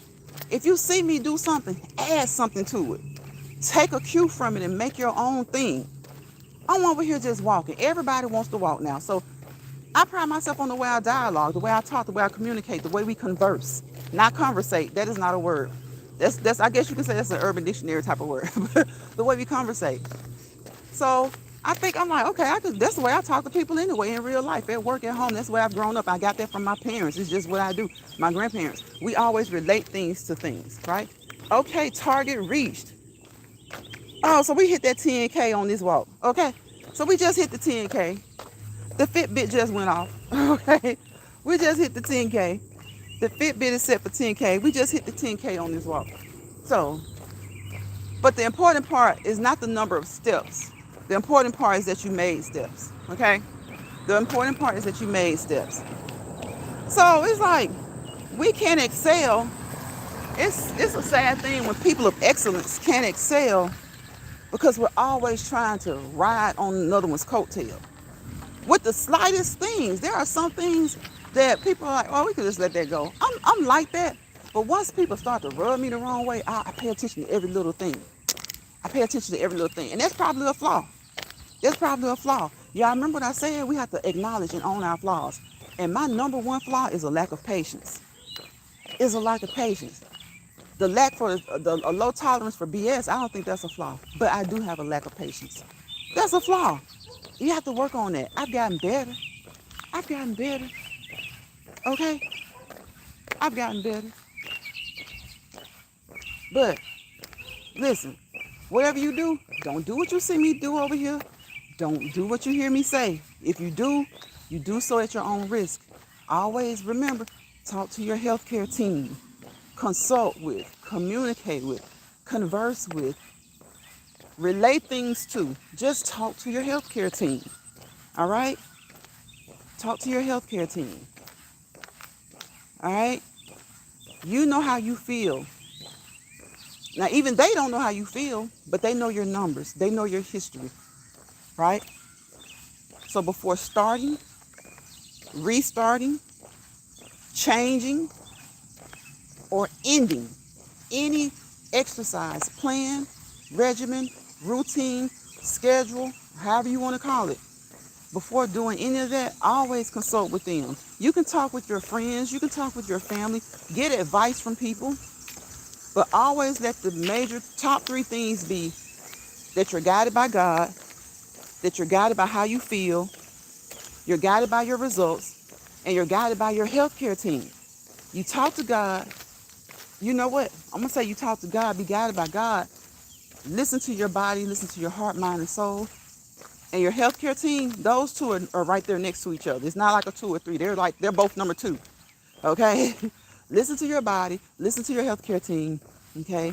If you see me do something, add something to it. Take a cue from it and make your own thing. I'm over here just walking. Everybody wants to walk now. So I pride myself on the way I dialogue, the way I talk, the way I communicate, the way we converse. Not conversate. That is not a word. That's I guess you could say that's an Urban Dictionary type of word. The way we conversate. So I think I'm like, okay, that's the way I talk to people anyway in real life, at work, at home. That's the way I've grown up. I got that from my parents. It's just what I do. My grandparents. We always relate things to things, right? Okay, target reached. Oh, so we hit that 10K on this walk. Okay, so we just hit the 10K. The Fitbit just went off. Okay, we just hit the 10K. The Fitbit is set for 10K. We just hit the 10K on this walk. So, but the important part is not the number of steps. The important part is that you made steps. Okay, the important part is that you made steps. So it's like we can't excel. It's a sad thing when people of excellence can't excel because we're always trying to ride on another one's coattail. With the slightest things, there are some things that people are like, oh, we could just let that go. I'm like that. But once people start to rub me the wrong way, I pay attention to every little thing. I pay attention to every little thing. And that's probably a flaw. That's probably a flaw. Y'all remember what I said? We have to acknowledge and own our flaws. And my number one flaw is a lack of patience. Is a lack of patience. The lack for a low tolerance for BS, I don't think that's a flaw. But I do have a lack of patience. That's a flaw. You have to work on that. I've gotten better. I've gotten better. Okay? I've gotten better. But listen, whatever you do, don't do what you see me do over here. Don't do what you hear me say. If you do so at your own risk. Always remember, talk to your healthcare team. Consult with, communicate with, converse with, relate things to. Just talk to your healthcare team. All right? Talk to your healthcare team. All right? You know how you feel. Now, even they don't know how you feel, but they know your numbers. They know your history. Right? So before starting, restarting, changing, or ending any exercise plan, regimen, routine, schedule, however you want to call it, before doing any of that, always consult with them. You can talk with your friends, you can talk with your family, get advice from people, but always let the major top 3 things be that you're guided by God, that you're guided by how you feel, you're guided by your results, and you're guided by your healthcare team. You talk to God. You know what? I'm going to say you talk to God, be guided by God. Listen to your body, listen to your heart, mind, and soul. And your healthcare team, those 2 are right there next to each other. It's not like a 2 or 3. They're both number 2. Okay? Listen to your body, listen to your healthcare team. Okay?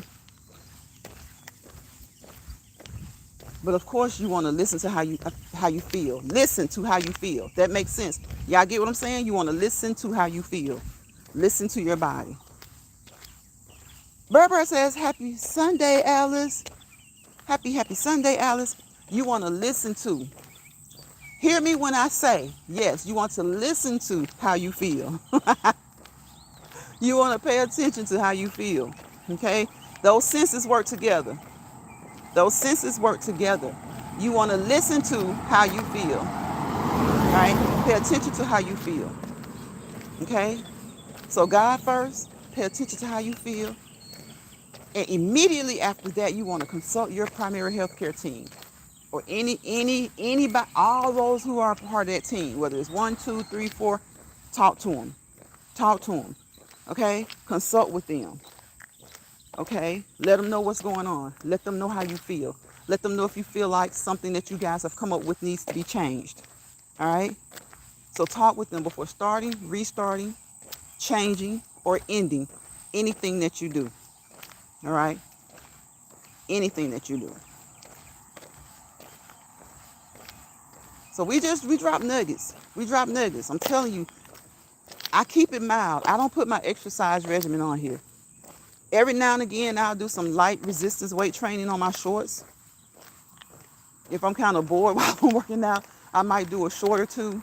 But of course, you want to listen to how you feel. Listen to how you feel. That makes sense. Y'all get what I'm saying? You want to listen to how you feel. Listen to your body. Berber says, happy Sunday, Alice. Happy Sunday, Alice. You want to listen to. Hear me when I say, yes, you want to listen to how you feel. You want to pay attention to how you feel. Okay? Those senses work together. Those senses work together. You want to listen to how you feel. Right? Pay attention to how you feel. Okay? So God first, pay attention to how you feel. And immediately after that, you want to consult your primary health care team. Or anybody, all those who are part of that team, whether it's 1, 2, 3, 4, talk to them. Talk to them. Okay? Consult with them. Okay? Let them know what's going on. Let them know how you feel. Let them know if you feel like something that you guys have come up with needs to be changed. All right? So talk with them before starting, restarting, changing, or ending anything that you do. All right? Anything that you do. So we drop nuggets. We drop nuggets. I'm telling you, I keep it mild. I don't put my exercise regimen on here. Every now and again, I'll do some light resistance weight training on my shorts. If I'm kind of bored while I'm working out, I might do a short or two.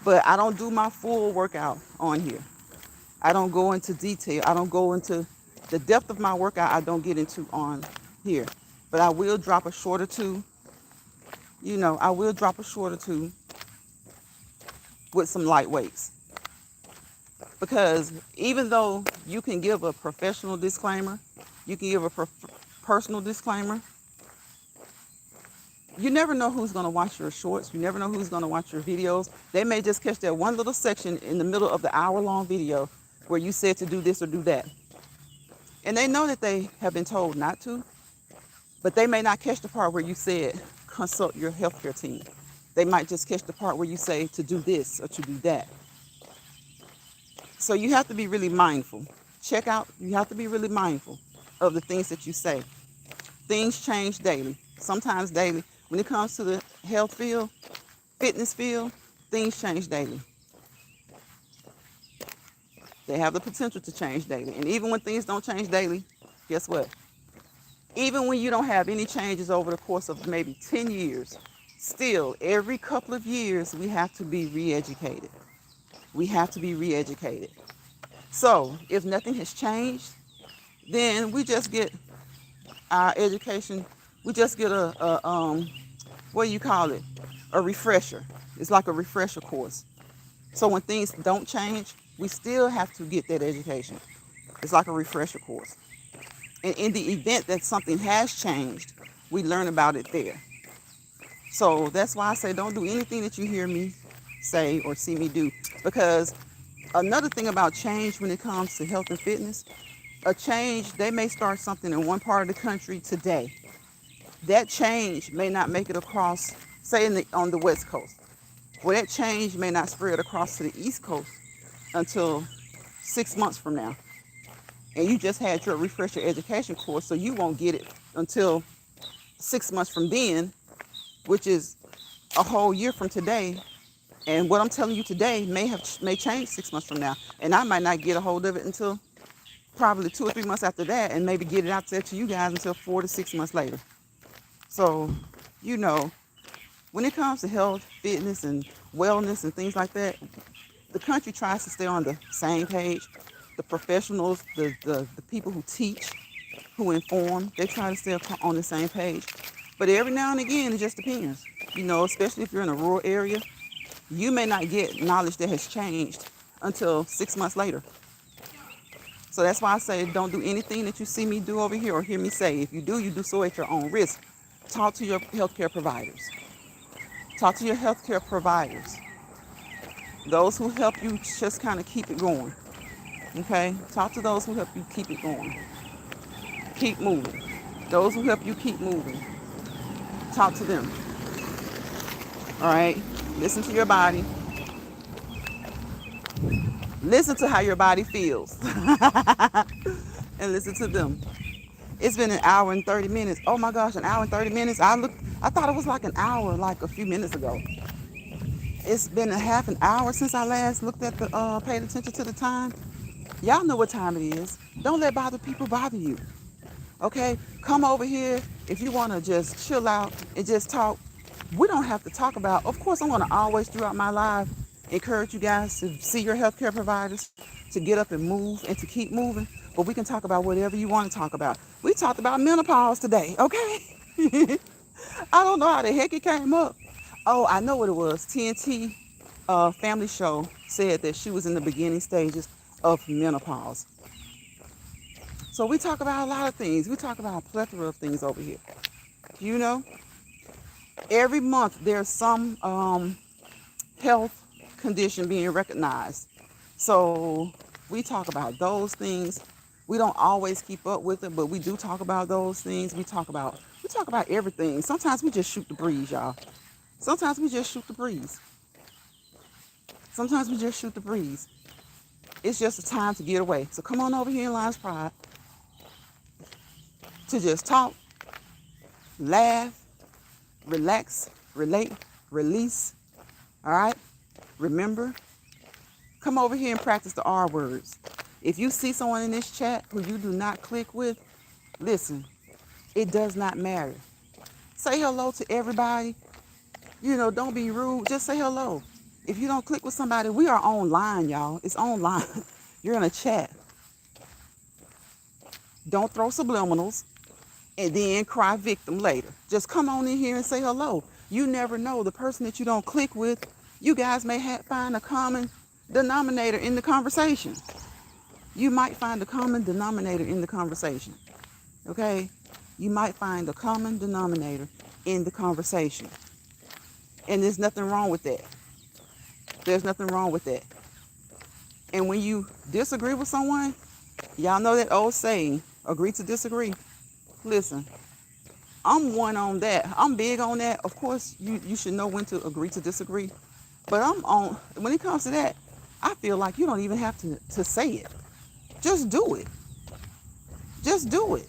But I don't do my full workout on here. I don't go into detail. I don't go into the depth of my workout. I don't get into on here. But I will drop a short or two. You know, I will drop a short or two with some light weights. Because even though you can give a professional disclaimer, you can give a personal disclaimer, you never know who's going to watch your shorts. You never know who's going to watch your videos. They may just catch that one little section in the middle of the hour-long video where you said to do this or do that. And they know that they have been told not to, but they may not catch the part where you said consult your healthcare team. They might just catch the part where you say to do this or to do that. So you have to be really mindful. You have to be really mindful of the things that you say. Things change daily, sometimes daily. When it comes to the health field, fitness field, things change daily. They have the potential to change daily. And even when things don't change daily, guess what? Even when you don't have any changes over the course of maybe 10 years, still, every couple of years, we have to be re-educated. We have to be re-educated. So, if nothing has changed, then we just get our education, we just get what do you call it? A refresher. It's like a refresher course. So when things don't change, we still have to get that education. It's like a refresher course. And in the event that something has changed, we learn about it there. So that's why I say don't do anything that you hear me say or see me do. Because another thing about change when it comes to health and fitness, a change, they may start something in one part of the country today. That change may not make it across, say on the West Coast. Well, that change may not spread across to the East Coast until 6 months from now. And you just had your refresher education course, so you won't get it until 6 months from then, which is a whole year from today. And what I'm telling you today may change 6 months from now. And I might not get a hold of it until probably 2 or 3 months after that, and maybe get it out there to you guys until 4 to 6 months later. So, you know, when it comes to health, fitness, and wellness and things like that, the country tries to stay on the same page. The professionals, the people who teach, who inform, they try to stay on the same page. But every now and again, it just depends. You know, especially if you're in a rural area, you may not get knowledge that has changed until 6 months later. So that's why I say don't do anything that you see me do over here or hear me say. If you do so at your own risk. Talk to your healthcare providers. Talk to your healthcare providers. Those who help you just kind of keep it going. Okay? Talk to those who help you keep it going. Keep moving. Those who help you keep moving. Talk to them. All right? Listen to your body. Listen to how your body feels. And listen to them. It's been an hour and 30 minutes. Oh my gosh, an hour and 30 minutes. I thought it was like an hour, like a few minutes ago. It's been a half an hour since I last looked at paid attention to the time. Y'all know what time it is. Don't let bother people bother you. Okay? Come over here if you want to just chill out and just talk. We don't have to talk about, of course, I'm going to always throughout my life encourage you guys to see your healthcare providers, to get up and move and to keep moving. But we can talk about whatever you want to talk about. We talked about menopause today, okay? I don't know how the heck it came up. Oh, I know what it was. TNT family show said that she was in the beginning stages of menopause. So we talk about a lot of things. We talk about a plethora of things over here. You know, every month there's some health condition being recognized. So we talk about those things. We don't always keep up with it, but we do talk about those things. We talk about everything. Sometimes we just shoot the breeze, y'all. Sometimes we just shoot the breeze. Sometimes we just shoot the breeze. It's just a time to get away. So come on over here in Lion's Pride to just talk, laugh, relax, relate, release. All right? Remember, come over here and practice the R words. If you see someone in this chat who you do not click with, listen, it does not matter. Say hello to everybody. You know, don't be rude. Just say hello. If you don't click with somebody, we are online, y'all. It's online. You're in a chat. Don't throw subliminals and then cry victim later. Just come on in here and say hello. You never know. The person that you don't click with, you guys may find a common denominator in the conversation. You might find a common denominator in the conversation. Okay? You might find a common denominator in the conversation. And there's nothing wrong with that. There's nothing wrong with that. And when you disagree with someone, y'all know that old saying, agree to disagree. Listen, I'm one on that. I'm big on that. Of course, you should know when to agree to disagree. But when it comes to that, I feel like you don't even have to say it. Just do it. Just do it.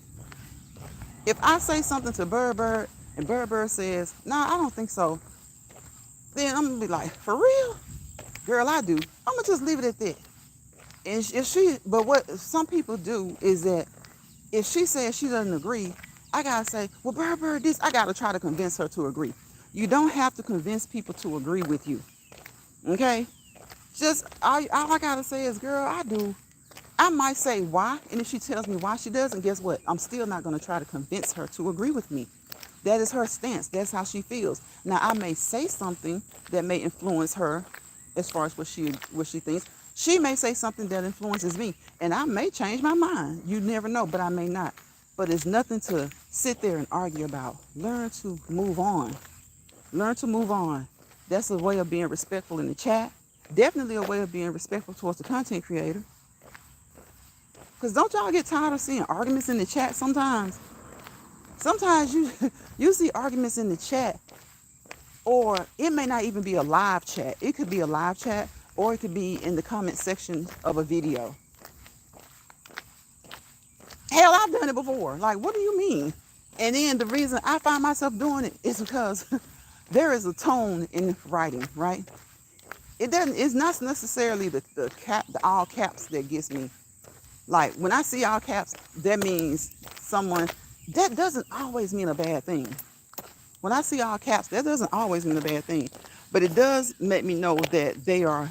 If I say something to Bird and Bird says, nah, I don't think so, then I'm going to be like, for real? Girl, I do. I'm going to just leave it at that. And but what some people do is that if she says she doesn't agree, I got to say, well, Bird, this, I got to try to convince her to agree. You don't have to convince people to agree with you. Okay? Just, all I got to say is, girl, I do. I might say why, and if she tells me why she doesn't, guess what? I'm still not going to try to convince her to agree with me. That is her stance. That's how she feels. Now, I may say something that may influence her as far as what she thinks. She may say something that influences me, and I may change my mind. You never know, but I may not. But it's nothing to sit there and argue about. Learn to move on. Learn to move on. That's a way of being respectful in the chat. Definitely a way of being respectful towards the content creator. Because don't y'all get tired of seeing arguments in the chat sometimes? Sometimes you see arguments in the chat, or it may not even be a live chat. It could be a live chat, or it could be in the comment section of a video. Hell, I've done it before. Like, what do you mean? And then the reason I find myself doing it is because there is a tone in writing, right? It's not necessarily the all caps that gets me. Like, when I see all caps, that means that doesn't always mean a bad thing. When I see all caps, that doesn't always mean a bad thing. But it does make me know that they are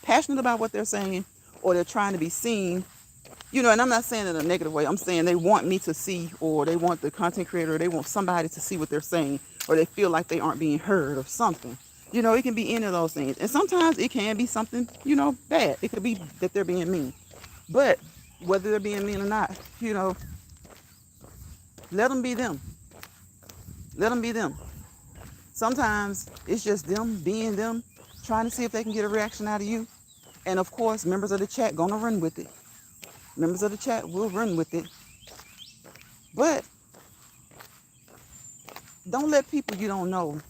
passionate about what they're saying, or they're trying to be seen. You know, and I'm not saying it in a negative way. I'm saying they want me to see, or they want the content creator, or they want somebody to see what they're saying, or they feel like they aren't being heard or something. You know, it can be any of those things. And sometimes it can be something, bad. It could be that they're being mean. But whether they're being mean or not, let them be them. Let them be them. Sometimes it's just them being them, trying to see if they can get a reaction out of you. And of course, members of the chat gonna run with it. Members of the chat will run with it. But don't let people you don't know.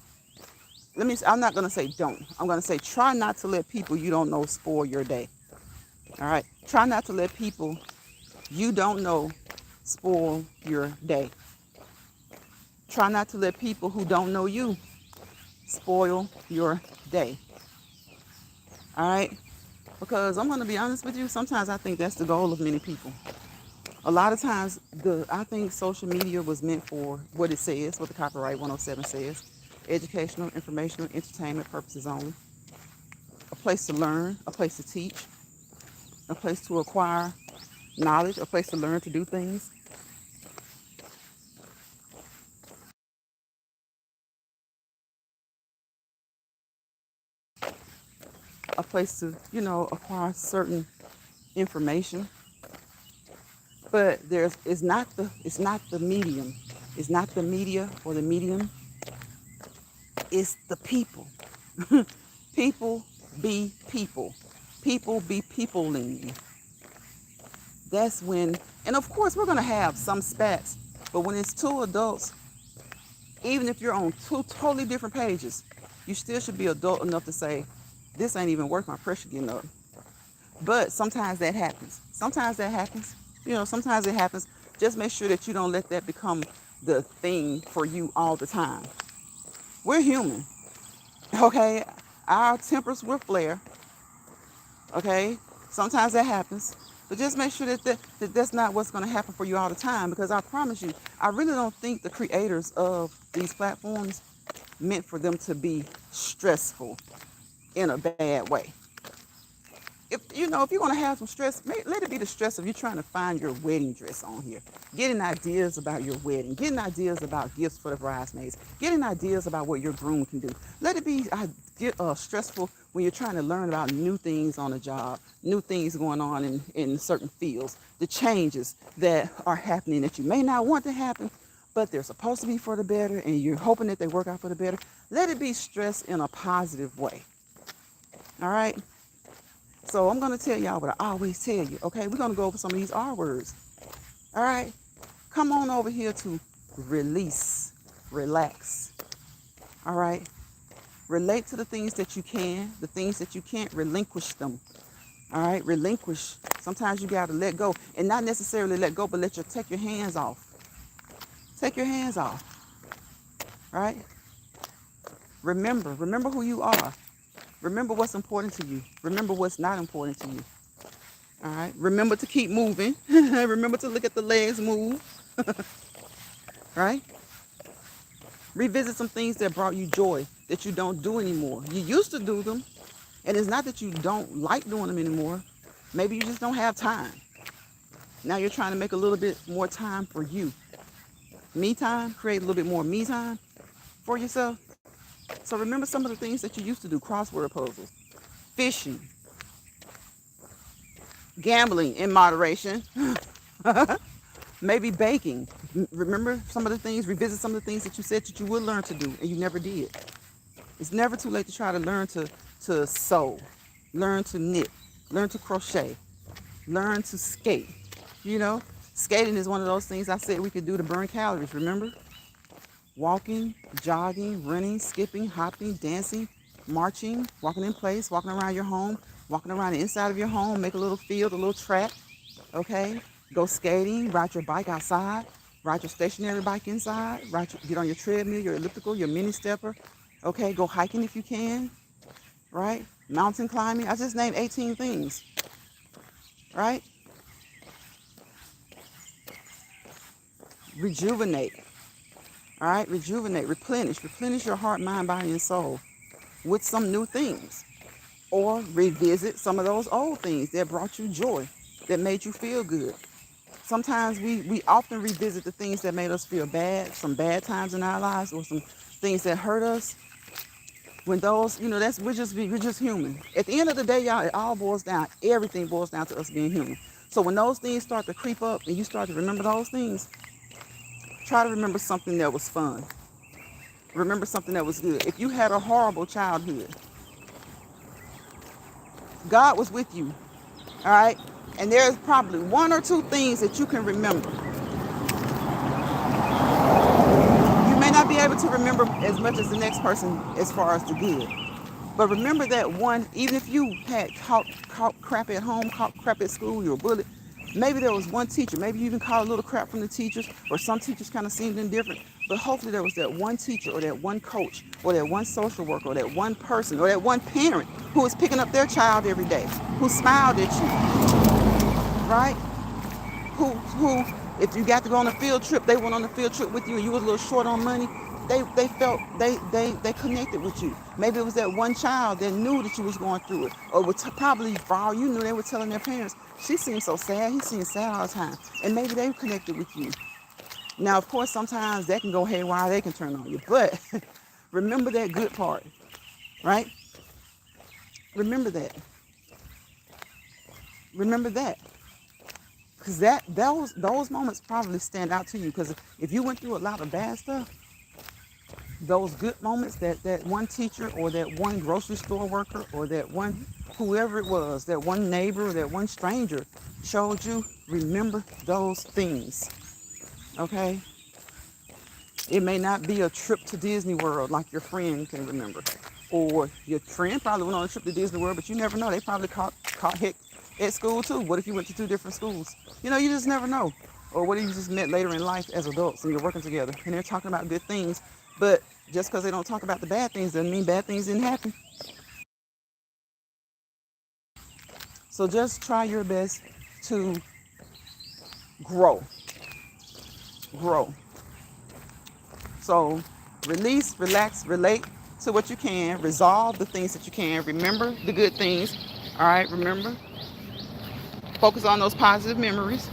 I'm not gonna say don't. I'm gonna say try not to let people you don't know spoil your day. All right? Try not to let people you don't know spoil your day. Try not to let people who don't know you spoil your day. All right? Because I'm going to be honest with you, sometimes I think that's the goal of many people. A lot of times, I think social media was meant for what it says, what the Copyright 107 says: educational, informational, entertainment purposes only. A place to learn, a place to teach, a place to acquire knowledge, a place to learn to do things. A place to, acquire certain information. But it's not the medium. It's not the media or the medium. It's the people. People be people. People be peopling. That's when, and of course we're gonna have some spats, but when it's two adults, even if you're on two totally different pages, you still should be adult enough to say, this ain't even worth my pressure getting up. But sometimes that happens. Sometimes that happens. Sometimes it happens. Just make sure that you don't let that become the thing for you all the time. We're human. Okay? Our tempers will flare. Okay? Sometimes that happens. But just make sure that's not what's going to happen for you all the time, because I promise you, I really don't think the creators of these platforms meant for them to be stressful in a bad way. If you're going to have some stress, let it be the stress of you trying to find your wedding dress on here, getting ideas about your wedding, getting ideas about gifts for the bridesmaids, getting ideas about what your groom can do. Let it be stressful when you're trying to learn about new things on a job, new things going on in certain fields, the changes that are happening that you may not want to happen, but they're supposed to be for the better, and you're hoping that they work out for the better. Let it be stress in a positive way. All right? So I'm going to tell y'all what I always tell you, okay? We're going to go over some of these R words. All right? Come on over here to release, relax. All right? Relate to the things that you can. The things that you can't, relinquish them. All right? Relinquish. Sometimes you got to let go. And not necessarily let go, but take your hands off. Take your hands off. Right? Remember who you are. Remember what's important to you. Remember what's not important to you. All right? Remember to keep moving. Remember to look at the legs move. Right? Revisit some things that brought you joy that you don't do anymore. You used to do them, and it's not that you don't like doing them anymore. Maybe you just don't have time. Now you're trying to make a little bit more time for you. Me time, create a little bit more me time for yourself. So remember some of the things that you used to do: crossword puzzles, fishing, gambling in moderation, maybe baking. Remember some of the things, revisit some of the things that you said that you would learn to do and you never did. It's never too late to try to learn to sew, learn to knit, learn to crochet, learn to skate. Skating is one of those things I said we could do to burn calories, remember? Walking, jogging, running, skipping, hopping, dancing, marching, walking in place, walking around your home, walking around the inside of your home, make a little field, a little track, okay? Go skating, ride your bike outside, ride your stationary bike inside, get on your treadmill, your elliptical, your mini stepper, okay? Go hiking if you can, right? Mountain climbing. I just named 18 things, right? Rejuvenate. All right, rejuvenate, replenish your heart, mind, body, and soul with some new things, or revisit some of those old things that brought you joy, that made you feel good. Sometimes we often revisit the things that made us feel bad, some bad times in our lives, or some things that hurt us. When those, we're just human. At the end of the day, y'all, it all boils down. Everything boils down to us being human. So when those things start to creep up and you start to remember those things, try to remember something that was fun. Remember something that was good. If you had a horrible childhood, God was with you, all right? And there's probably one or two things that you can remember. You may not be able to remember as much as the next person as far as the good. But remember that one, even if you had caught crap at home, caught crap at school, you were bullied, maybe there was one teacher, maybe you even caught a little crap from the teachers, or some teachers kind of seemed indifferent. But hopefully there was that one teacher or that one coach or that one social worker or that one person or that one parent who was picking up their child every day, who smiled at you, right? Who, if you got to go on a field trip, they went on a field trip with you and you was a little short on money. They felt they connected with you. Maybe it was that one child that knew that you was going through it, or would probably for all you knew they were telling their parents, she seems so sad, he seems sad all the time, and maybe they connected with you. Now, of course, sometimes that can go haywire, they can turn on you, but remember that good part, right? Remember that. Remember that. Because those moments probably stand out to you. Because if you went through a lot of bad stuff, those good moments that one teacher or that one grocery store worker or that one whoever it was, that one neighbor or that one stranger showed you, remember those things. Okay? It may not be a trip to Disney World like your friend can remember. Or your friend probably went on a trip to Disney World, but you never know. They probably caught heck at school too. What if you went to 2 different schools? You know, you just never know. Or what if you just met later in life as adults and you're working together and they're talking about good things, but just because they don't talk about the bad things doesn't mean bad things didn't happen. So just try your best to grow. Grow. So release, relax, relate to what you can, resolve the things that you can, remember the good things. All right, remember. Focus on those positive memories,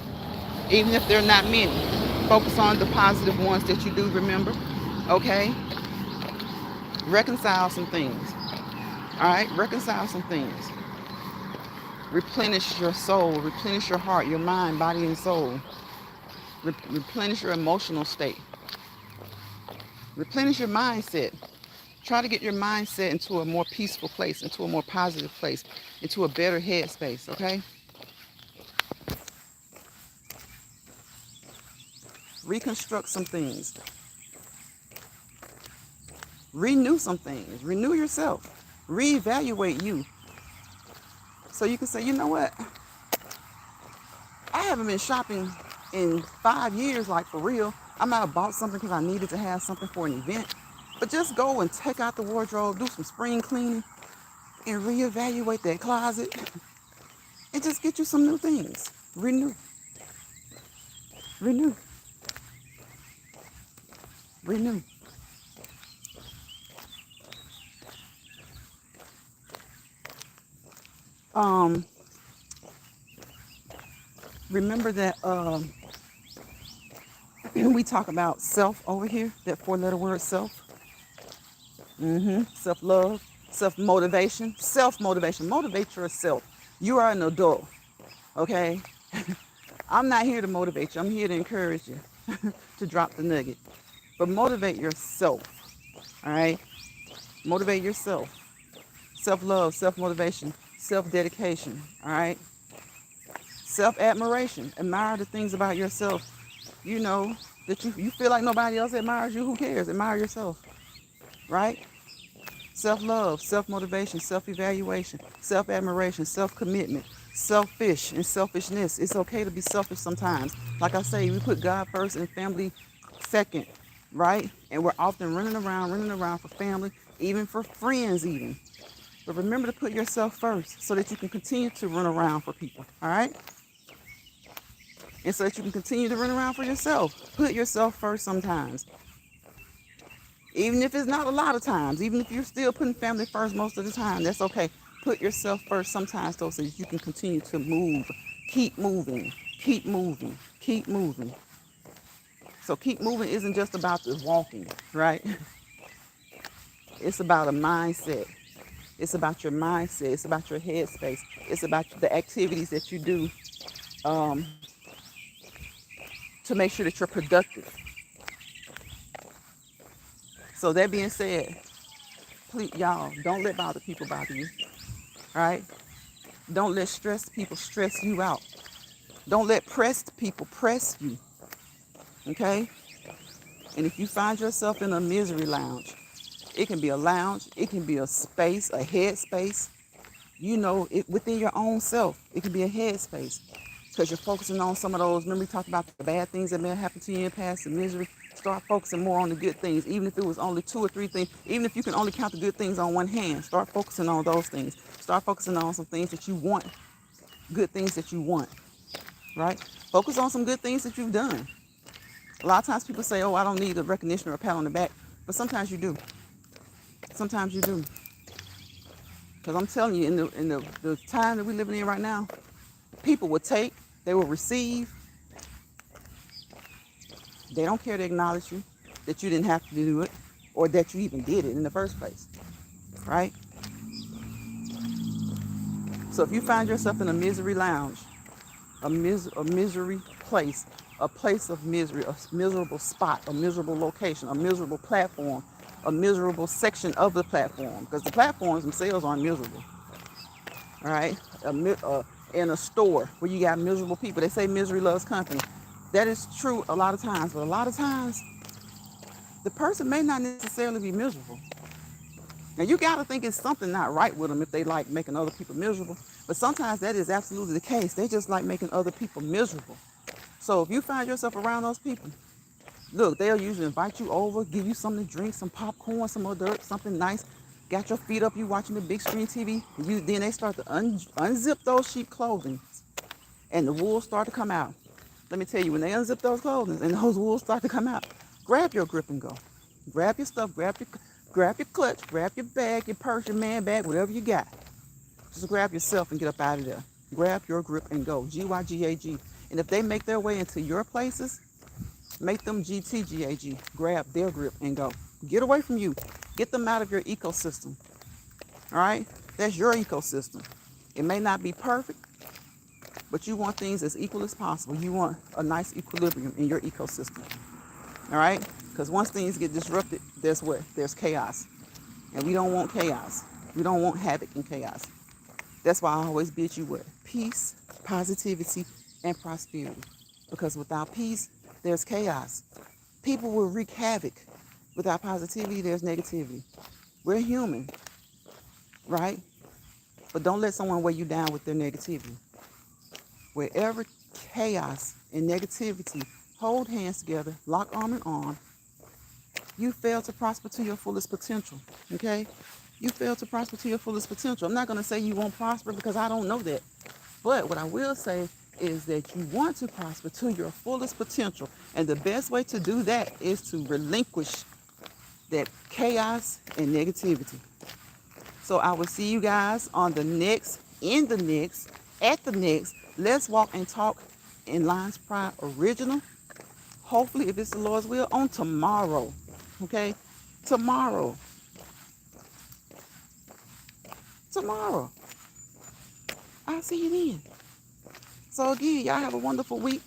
even if they're not many. Focus on the positive ones that you do remember. Okay? Reconcile some things. All right? Reconcile some things. Replenish your soul, replenish your heart, your mind, body, and soul. Replenish your emotional state. Replenish your mindset. Try to get your mindset into a more peaceful place, into a more positive place, into a better headspace, okay? Reconstruct some things. Renew some things. Renew yourself. Reevaluate you. So you can say, you know what? I haven't been shopping in 5 years, like for real. I might have bought something because I needed to have something for an event. But just go and take out the wardrobe, do some spring cleaning, and reevaluate that closet. And just get you some new things. Renew. Renew. Renew. Remember that we talk about self over here, that 4-letter word self. Self-love, self-motivation, self-motivation. Motivate yourself. You are an adult, okay? I'm not here to motivate you. I'm here to encourage you to drop the nugget. But motivate yourself, all right? Motivate yourself. Self-love, self-motivation, self-dedication, all right? Self-admiration. Admire the things about yourself, you know, that you feel like nobody else admires you. Who cares? Admire yourself, right? Self-love, self-motivation, self-evaluation, self-admiration, self-commitment, selfish and selfishness. It's okay to be selfish sometimes. Like I say, we put God first and family second, right? And we're often running around for family, even for friends even. But remember to put yourself first so that you can continue to run around for people, all right? And so that you can continue to run around for yourself. Put yourself first sometimes. Even if it's not a lot of times, even if you're still putting family first most of the time, that's okay. Put yourself first sometimes, though, so that you can continue to move. Keep moving. Keep moving. Keep moving. So keep moving isn't just about the walking, right? It's about a mindset. It's about your mindset. It's about your headspace. It's about the activities that you do to make sure that you're productive. So that being said, please, y'all, don't let bother people bother you. All right? Don't let stressed people stress you out. Don't let pressed people press you. Okay? And if you find yourself in a misery lounge, it can be a lounge, it can be a space, a head space. You know, it within your own self. It can be a head space. Because you're focusing on some of those, remember we talked about the bad things that may have happened to you in the past, the misery. Start focusing more on the good things, even if it was only 2 or 3 things. Even if you can only count the good things on one hand, start focusing on those things. Start focusing on some things that you want, good things that you want, right? Focus on some good things that you've done. A lot of times people say, oh, I don't need a recognition or a pat on the back, but sometimes you do. Sometimes you do. Because I'm telling you, in the time that we're living in right now, people will take, they will receive. They don't care to acknowledge you, that you didn't have to do it, or that you even did it in the first place, right? So if you find yourself in a misery lounge, a misery place, a place of misery, a miserable spot, a miserable location, a miserable platform, a miserable section of the platform, because the platforms themselves aren't miserable, all right? In a store where you got miserable people, they say misery loves company. That is true a lot of times, but a lot of times the person may not necessarily be miserable. Now you got to think it's something not right with them if they like making other people miserable, but sometimes that is absolutely the case. They just like making other people miserable. So if you find yourself around those people, look, they'll usually invite you over, give you something to drink, some popcorn, some hors d'oeuvres, something nice. Got your feet up, you watching the big screen TV. Then they start to unzip those sheep clothing, and the wool start to come out. Let me tell you, when they unzip those clothing and those wolves start to come out, grab your grip and go. Grab your stuff, grab your clutch, grab your bag, your purse, your man bag, whatever you got. Just grab yourself and get up out of there. Grab your grip and go. G-Y-G-A-G. And if they make their way into your places, make them G-T-G-A-G. Grab their grip and go. Get away from you. Get them out of your ecosystem. All right? That's your ecosystem. It may not be perfect, but you want things as equal as possible. You want a nice equilibrium in your ecosystem. All right? Because once things get disrupted, there's what? There's chaos. And we don't want chaos. We don't want havoc and chaos. That's why I always bid you what? Peace, positivity, and prosperity. Because without peace, there's chaos. People will wreak havoc. Without positivity, there's negativity. We're human, right? But don't let someone weigh you down with their negativity. Wherever chaos and negativity hold hands together, lock arm in arm, you fail to prosper to your fullest potential, okay? You fail to prosper to your fullest potential. I'm not going to say you won't prosper because I don't know that. But what I will say is that you want to prosper to your fullest potential. And the best way to do that is to relinquish that chaos and negativity. So I will see you guys on the next, at the next, Let's Walk and Talk in Lions Pride original. Hopefully, if it's the Lord's will, on tomorrow. Okay? Tomorrow. I'll see you then. So again, y'all have a wonderful week.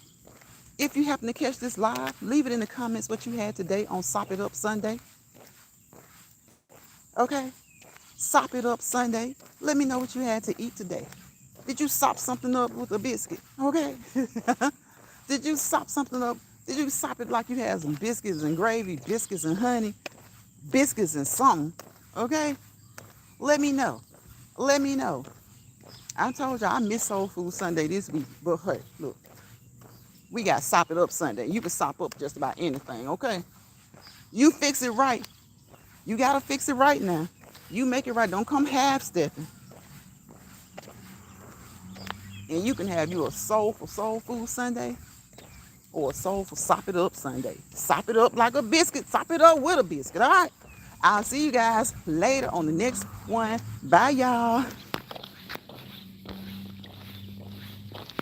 If you happen to catch this live, leave it in the comments what you had today on Sop It Up Sunday. Okay? Sop It Up Sunday. Let me know what you had to eat today. Did you sop something up with a biscuit? Okay? Did you sop something up? Did you sop it like you had some biscuits and gravy, biscuits and honey, biscuits and something? Okay? Let me know. Let me know. I told you I miss Soul Food Sunday this week. But hey, look. We got Sop It Up Sunday. You can sop up just about anything, okay? You fix it right. You got to fix it right now. You make it right. Don't come half-stepping. And you can have you a soulful Soul Food Sunday or a soulful Sop It Up Sunday. Sop it up like a biscuit. Sop it up with a biscuit, all right? I'll see you guys later on the next one. Bye, y'all.